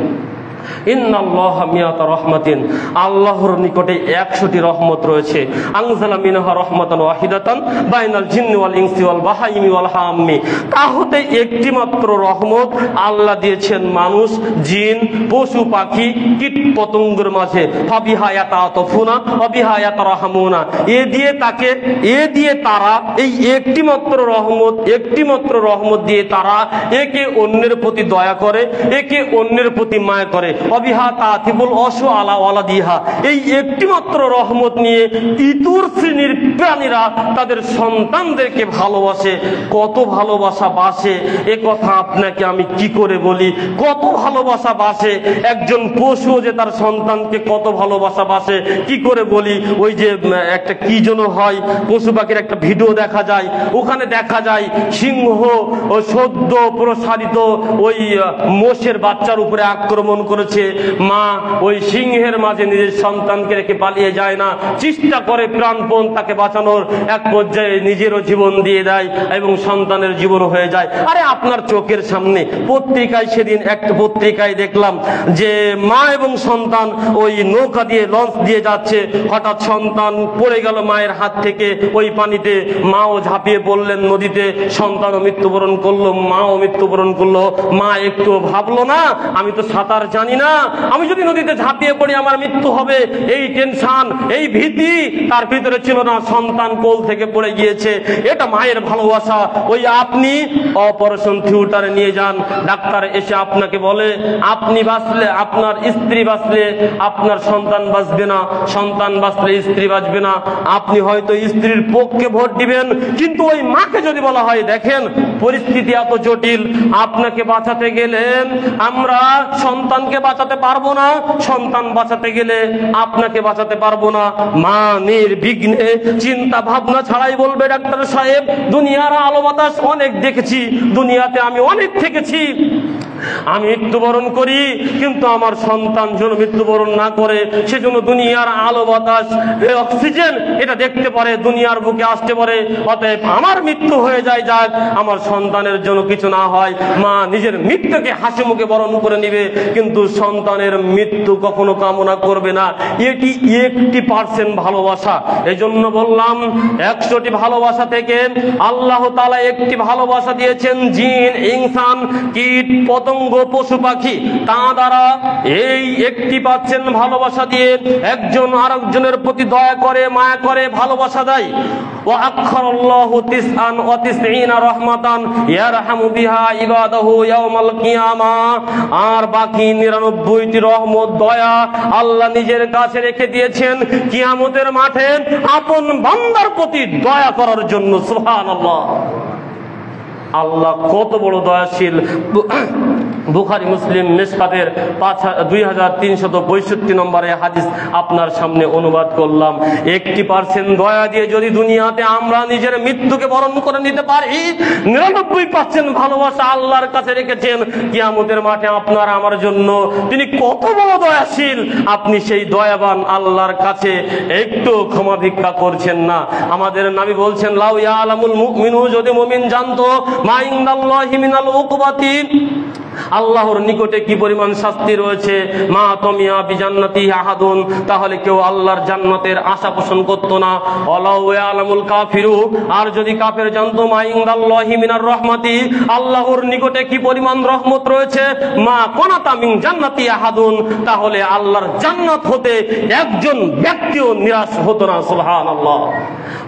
ইন্নাল্লাহা মিয়াতা রাহমাতিন, আল্লাহর নিকটে 100টি রহমত রয়েছে। আনজালা মিনহা রাহমাতান ওয়াহিদাতান বাইনাল জিন্নি ওয়াল ইনসি ওয়াল বাহাইমি ওয়াল হাম্মি। তাহতে একটি মাত্র রহমত আল্লাহ দিয়েছেন মানুষ, জিন, পশু পাখি, কীট পতঙ্গের মাঝে। ফাবিহা ইয়াতাআতাফুনা ওয়া বিহা ইয়াতারাহামুনা। এ দিয়ে তারা, এই একটি মাত্র রহমত দিয়ে তারা একে অন্যের প্রতি দয়া করে, একে অন্যের প্রতি মায়া করে। অবিহা তাতিবুল অসু আলা ওয়ালাদিহা। এই একটি মাত্র রহমত নিয়ে ইতর শ্রেণীর প্রাণীরা তাদের সন্তানদেরকে ভালোবাসে। কত ভালোবাসা বাসে এ কথা আপনাকে আমি কি করে বলি? কত ভালোবাসা বাসে একজন পশু যে তার সন্তানকে কত ভালোবাসা বাসে কি করে বলি? ওই যে একটা কি যেন হয়, পশু পাখির একটা ভিডিও দেখা যায়, ওখানে দেখা যায় সিংহ ও সদ্য প্রসারিত ওই মোষের বাচ্চার উপরে আক্রমণ করেছে। মা ওই সিংহের মাঝে নিজের সন্তানকে রেখে পালিয়ে যায় না, চেষ্টা করে প্রাণপণ তাকে বাঁচানোর, এক পর্যায়ে নিজেরও জীবন দিয়ে দেয় এবং সন্তানের জীবন হয়ে যায়। আরে আপনার চোখের সামনে পত্রিকায়, সেদিন একটা পত্রিকায় দেখলাম যে মা এবং সন্তান ওই নৌকা দিয়ে, লঞ্চ দিয়ে যাচ্ছে, হঠাৎ সন্তান পড়ে গেল মায়ের হাত থেকে ওই পানিতে। মাও ঝাঁপিয়ে পড়লেন নদীতে, সন্তানও মৃত্যুবরণ করলো, মাও মৃত্যুবরণ করলো। মা একটু ভাবলো না, আমি তো সাঁতার জানি না, আমি যদি নদীতে ঝাঁপিয়ে পড়ি আমার মৃত্যু হবে, এই টেনশন, এই ভীতি তার ভিতরে ছিল না। সন্তান কোল থেকে পড়ে গিয়েছে। এটা মায়ের ভালোবাসা। ওই আপনি অপারেশন থিয়েটারে নিয়ে যান, ডাক্তার এসে আপনাকে বলে আপনি বাঁচলে, আপনার স্ত্রী বাঁচলে আপনার সন্তান বাঁচবে না, সন্তান বাঁচলে স্ত্রী বাঁচবে না। আপনি হয়তো স্ত্রীর পক্ষে ভোট দিবেন, কিন্তু ওই মাকে যদি বলা হয় দেখেন পরিস্থিতি এত জটিল, আপনাকে বাঁচাতে গেলেন আমরা সন্তানকে বাঁচাতে পারবো না, সন্তান বাঁচাতে গেলে আপনাকে বাঁচাতে পারবো না। মা নির্বিঘ্নে চিন্তা ভাবনা ছাড়াই বলবে, ডাক্তার সাহেব দুনিয়ার আলো বাতাস অনেক দেখেছি, দুনিয়াতে আমি অনেক থেকেছি, আমি মৃত্যুবরণ করি, কিন্তু আমার সন্তান যেন মৃত্যুবরণ না করে, সেজন্য দুনিয়ার আলো বাতাস অক্সিজেন এটা দেখতে পারে, দুনিয়ার বুকে আসতে পারে, অতএব আমার মৃত্যু হয়ে যায়, যাক আমার সন্তানের জন্য কিছু না হয়। মা নিজের মৃত্যুকে হাসি মুখে বরণ করে নিবে, কিন্তু সন্তানের মৃত্যু কখনো কামনা করবে না। এটি 1% ভালোবাসা। এই জন্য বললাম 100টি ভালোবাসা থেকে আল্লাহ তাআলা একটি ভালোবাসা দিয়েছেন জিন, ইনসান, কীট পতঙ্গ পতঙ্গ পশু পাখি তা দ্বারা এই একটি পাচ্ছেন ভালোবাসা দিয়ে একজন আরেকজনের প্রতি দয়া করে, মায়া করে, ভালোবাসা দেয়। ওয়া আখারাল্লাহু তিসআন ওয়া তিসঈনা রাহমাতান ইয়ারহামু বিহা ইবাদাহু ইয়াউমাল কিয়ামা। আর বাকি 99টি রহমত, দয়া আল্লাহ নিজের কাছে রেখে দিয়েছেন কিয়ামতের মাঠে আপন বান্দার প্রতি দয়া করার জন্য। সুবহানাল্লাহ, আল্লাহ কত বড় দয়াশীল। বুখারী মুসলিম মিশকাতের 2362 নম্বরে হাদিস আপনার সামনে অনুবাদ করলাম। 1% দয়া দিয়ে যদি দুনিয়াতে আমরা নিজের মৃত্যুকে বরণ করে নিতে পারি, 99% ভালোবাসা আল্লাহর কাছে রেখেছেন কিয়ামতের মাঠে আপনার আমার জন্য। তিনি কত বড় দয়াশীল, আপনি সেই দয়াবান আল্লাহর কাছে একটু ক্ষমা ভিক্ষা করছেন না। আমাদের নবী বলছেন, লাউ ইয়ালামুল মুমিনু, যদি মুমিন জানতো মা ইনদাল্লাহি মিনাল উকুবাতি, আল্লাহর নিকটে কি পরিমাণ শাস্তি রয়েছে, মা তামিয়া বিজান্নাতি আহাদুন, তাহলে কেউ আল্লাহর জান্নাতের আশা পোষণ করতো না। ওয়ালাউ ইয়ালামুল কাফিরু, আর যদি কাফের জানতো মা ইনদাল্লাহি মিনার রহমাতি, আল্লাহর নিকটে কি পরিমাণ রহমত রয়েছে, মা কুনাতা মিন জান্নাতি আহাদুন, তাহলে আল্লাহর জান্নাত হতে একজন ব্যক্তিও নিরাশ হতো না। সুবহানাল্লাহ।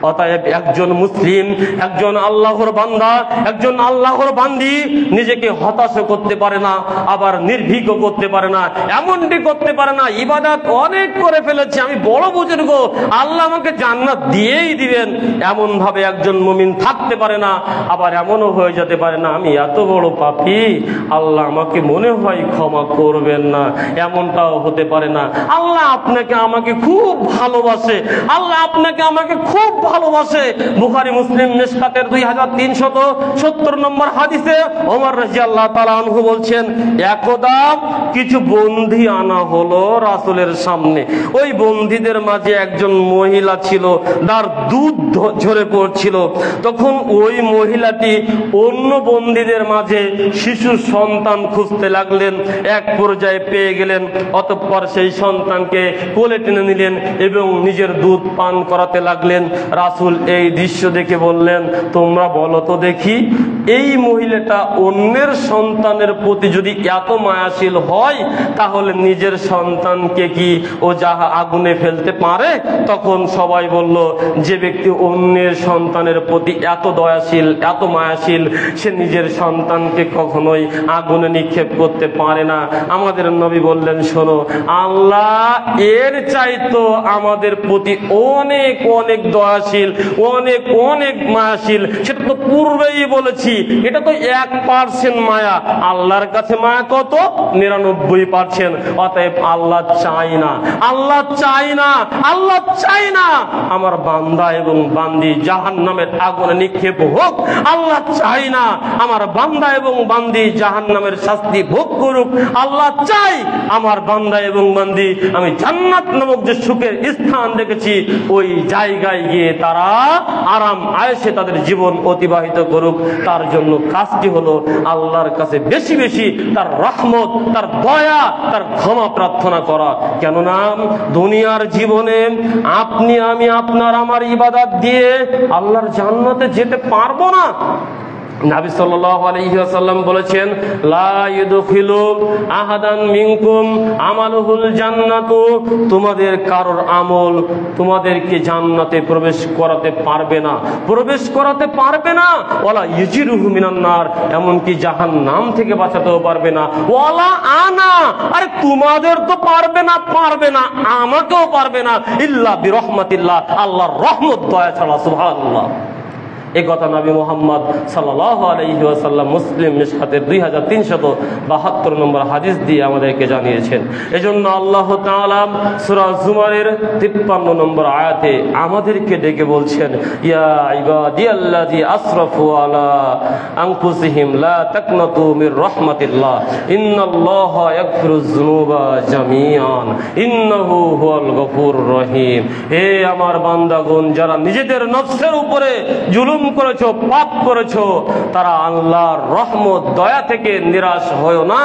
অতএব একজন মুসলিম, একজন আল্লাহর বান্দা, একজন আল্লাহর বান্দি নিজেকে হতাশ করতে পারে না, আবার নির্ভীকও করতে পারে না, এমনটি করতে পারে না ইবাদত অনেক করে ফেলেছি, আমি বড় বুজুর্গ, আল্লাহ আমাকে জান্নাত দিয়েই দিবেন, এমন ভাবে একজন মুমিন থাকতে পারে না। আবার এমনও হয়ে যেতে পারে না, আমি এত বড় পাপী, আল্লাহ আমাকে মনে হয় ক্ষমা করবেন না, এমনটাও হতে পারে না। আল্লাহ আপনাকে আমাকে খুব ভালোবাসে, আল্লাহ আপনাকে আমাকে খুব ভালোবাসে। বুখারী মুসলিম মিশকাতের 2370 নম্বর হাদিসে ওমর রাদিয়াল্লাহু তাআলা আনহু বলছেন, একদা কিছু বন্দী আনা হলো রাসূলের সামনে। ওই বন্দীদের মাঝে একজন মহিলা ছিল, তার দুধ ঝরে পড়ছিল। তখন ওই মহিলাটি অন্য বন্দীদের মাঝে শিশু সন্তান খুঁজতে লাগলেন, এক পর্যায়ে পেয়ে গেলেন। অতঃপর সেই সন্তানকে কোলে টেনে নিলেন এবং নিজের দুধ পান করাতে লাগলেন। রাসূল এই দৃশ্য দেখে বললেন, তোমরা বলো তো দেখি, এই মহিলাটা অন্যের সন্তানের প্রতি যদি এত মায়াশীল হয়, তাহলে নিজের সন্তানকে কি ও যাহা আগুনে ফেলতে পারে? তখন সবাই বলল, যে ব্যক্তি অন্যের সন্তানের প্রতি এত দয়াশীল, এত মায়াশীল, সে নিজের সন্তানকে কখনোই আগুনে নিক্ষেপ করতে পারে না। আমাদের নবী বললেন, শোনো, আল্লাহ এর চাইতো আমাদের প্রতি অনেক অনেক দয়াশীল, অনেক অনেক মায়াশীল। সেটা তো পূর্বেই বলেছি, এটা তো 1% মায়া, আল্লাহর কাছে মায়া কত? 99%। অতএব আল্লাহ চাই না, আল্লাহ চাই না, আল্লাহ চাই না আমার বান্দা এবং বান্দি জাহান্নামের আগুনে নিক্ষেপ হোক। আল্লাহ চাই না আমার বান্দা এবং বান্দি জাহান্নামের শাস্তি ভোগ করুক। আল্লাহ চাই আমার বান্দা এবং বান্দি, আমি জান্নাত নামক যে সুখের স্থান দেখেছি, ওই জায়গায় গিয়ে তারা আরাম আয়েশে তাদের জীবন অতিবাহিত করুক। তার জন্য কাজটি হলো আল্লাহর কাছে বেশি বেশি তার রহমত, তার দয়া, তার ক্ষমা প্রার্থনা করা। কেননা দুনিয়ার জীবনে আপনি আমি আপনার আমার ইবাদত দিয়ে আল্লাহর জান্নাতে যেতে পারবো না। নবী সাল্লাল্লাহু আলাইহি ওয়াসাল্লাম বলেছেন, লা ইউদখিলু আহাদান মিনকুম আমালুহুল জান্নাতু, তোমাদের কারোর আমল তোমাদেরকে জান্নাতে প্রবেশ করাতে পারবে না, প্রবেশ করাতে পারবে না। ওয়ালা ইউজিরুহু মিনান নার, এমনকি জাহান্নাম থেকে বাঁচাতেও পারবে না। ওয়ালা আনা, আরে তোমাদের তো পারবে না, পারবে না, আমাকেও পারবে না, ইল্লা বিরহমাতিল্লাহ, আল্লাহর রহমত, দয়া ছাড়া। সুবহানাল্লাহ। এই কথা নবী মুহাম্মদ সাল্লাল্লাহু আলাইহি ওয়াসাল্লাম মুসলিম মিশকাতের 2372 নম্বর হাদিস দিয়ে আমাদেরকে জানিয়েছেন। এজন্য আল্লাহ তাআলা সূরা জুমারের 53 নম্বর আয়াতে আমাদেরকে ডেকে বলছেন, ইয়া ইবাদিয়াল্লাযী আসরাফু আলা আনফুসিহিম লা তাকনাতু মির রাহমাতিল্লাহ ইন্নাল্লাহা ইয়াগফিরুয যুনুবা জামিআন ইন্নাহু হুয়াল গফুরুর রহিম। হে আমার বান্দাগণ, যারা নিজেদের নফসের উপরে জুলুম জুলুম করেছো, পাপ করেছো, তারা আল্লাহর রহমত দয়া থেকে নিরাশ হয়ো না।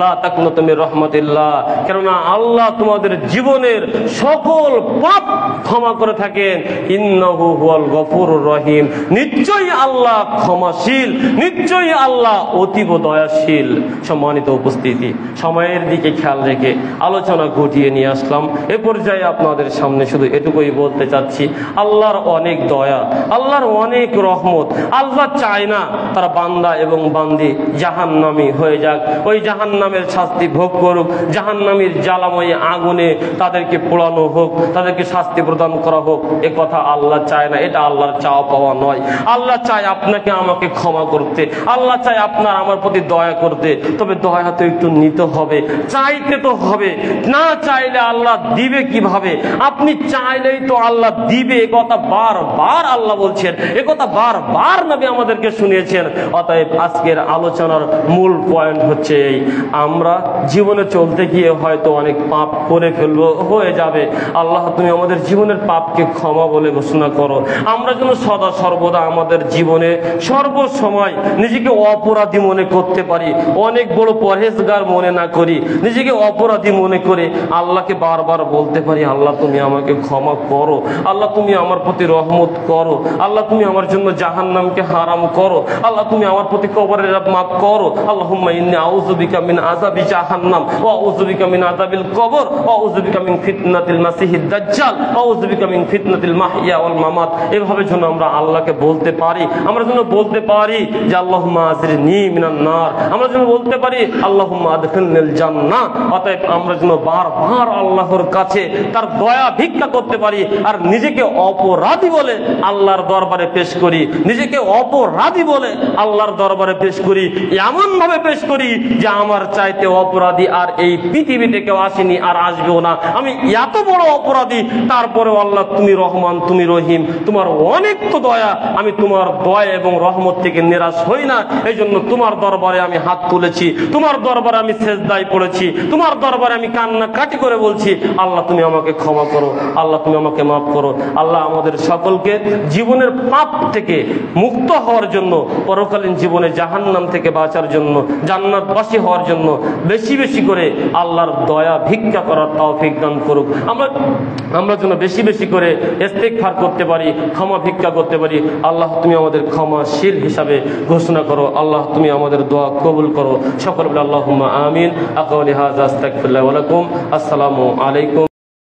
লা তাকনাতু মির রাহমাতিল্লাহ, কেননা আল্লাহ তোমাদের জীবনের সকল পাপ ক্ষমা করে থাকেন। ইন্নাহু হুয়াল গফুরুর রহিম, নিশ্চয়ই আল্লাহ ক্ষমাশীল, নিশ্চয়ই আল্লাহ অতীব দয়াশীল। সম্মানিত উপস্থিতি, সময়ের দিকে খেয়াল রেখে আলোচনা ঘটিয়ে নিয়ে আসলাম। এ পর্যায়ে আপনাদের সামনে শুধু এটুকুই বলতে চাচ্ছি, আল্লাহর অনেক দয়া, আল্লাহর অনেক রহমত। আল্লাহ চায় না তারা বান্দা এবং বান্দি জাহান্নামী হয়ে যাক, ওই জাহান্নামের শাস্তি ভোগ করুক, জাহান্নামীর জ্বালাময়ী আগুনে তাদেরকে পোড়ানো হোক, তাদেরকে শাস্তি প্রদান করা হোক। এ কথা আল্লাহ চায় না, এটা আল্লাহর চাওয়া পাওয়া নয়। আল্লাহ চায় আপনাকে আমাকে ক্ষমা করতে, আল্লাহ চায় আপনার আমার প্রতি দয়া করতে। তবে দয়া তো একটু নিতে হবে, চাইতে তো হবে। না চাইলে আল্লাহ দিবে কিভাবে? আপনি চাইলেই তো আল্লাহ দিবে, এ কথা বারবার আল্লাহ বলছেন, এ কথা বারবার নবী আমাদেরকে শুনিয়েছেন। অতএব আজকের আলোচনার মূল পয়েন্ট হচ্ছে এই, আমরা জীবনে চলতে গিয়ে হয়তো অনেক পাপ করে ফেলবো, হয়ে যাবে। আল্লাহ তুমি আমাদের জীবনের পাপকে ক্ষমা বলে ঘোষণা করো। আমরা যেন সদা সর্বদা আমাদের জীবনে সর্বসময় নিজেকে অপরাধী মনে করতে পারি, অনেক বড় পরহেজগার মনে না করি, নিজেকে অপরাধী মনে করে আল্লাহকে বারবার বলতে পারি, আল্লাহ তুমি আমাকে ক্ষমা করো, আল্লাহ তুমি আমার প্রতি রহমত করো, আল্লাহ তুমি আমার জন্য জাহান্নামকে হারাম করো, আল্লাহ তুমি আমার প্রতি কবরের মাফ করো। আল্লাহুম্মা ইন্নী আউযু বিকা মিন আযাবি জাহান্নাম ওয়া আউযু বিকা মিন আযাবিল কবর ওয়া আউযু বিকা মিন ফিতনাতিল মাসিহিদ দাজ্জাল ওয়া আউযু বিকা মিন ফিতনাতিল মাহইয়া ওয়াল মামাত। এভাবে যেন আমরা আল্লাহকে বলতে পারি, আমরা যেন বলতে পারি যে আল্লাহুম্মা আযরিনি মিনান নার, আমরা যেন বলতে পারি আল্লাহুম্মা আদখিলনিল জান্নাহ। অতএব আমরা যেন বারবার আল্লাহর কাছে তার দয়া ভিক্ষা করতে পারি, আর নিজেকে অপরাধী বলে আল্লাহর দরবারে পেশ করি, নিজেকে অপরাধী বলে আল্লাহর দরবারে পেশ করি, এমন ভাবে পেশ করি যে আমার চাইতে অপরাধী আর এই পৃথিবীতে কেউ আসেনি আর আসবেও না। আমি এত বড় অপরাধী, তারপরেও আল্লাহ তুমি রহমান, তুমি রহিম, তোমার অনেক তো দয়া, আমি তোমার দয়া এবং রহমত থেকে নিরাশ হই না। এই জন্য তোমার দরবারে আমি হাত তুলেছি, তোমার দরবারে আমি সেজদায় পড়েছি, তোমার দরবারে আমি কান্নাকাটি করে বলছি, আল্লাহ তুমি আমাকে ক্ষমা করো, আল্লাহ তুমি আমাকে মাফ করো। আল্লাহ আমাদের সকলকে জীবনের পাপ থেকে মুক্ত হওয়ার জন্য, পরকালীন জীবনে জাহান্নাম থেকে বাঁচার জন্য, জান্নাতবাসী হওয়ার জন্য বেশি বেশি করে আল্লাহর দয়া ভিক্ষা করার তৌফিক দান করুক। আমরা যেন বেশি বেশি করে ইস্তিগফার করতে পারি, ক্ষমা ভিক্ষা করতে পারি। আল্লাহ তুমি আমাদের ক্ষমাশীল হিসাবে ঘোষণা করো, আল্লাহ তুমি আমাদের দোয়া কবুল করো। সকল আল্লাহুম্মা আমিন। আকাউলি হাযা আস্তাগফিরুল্লাহ ওয়া লাকুম। আসসালামু আলাইকুম।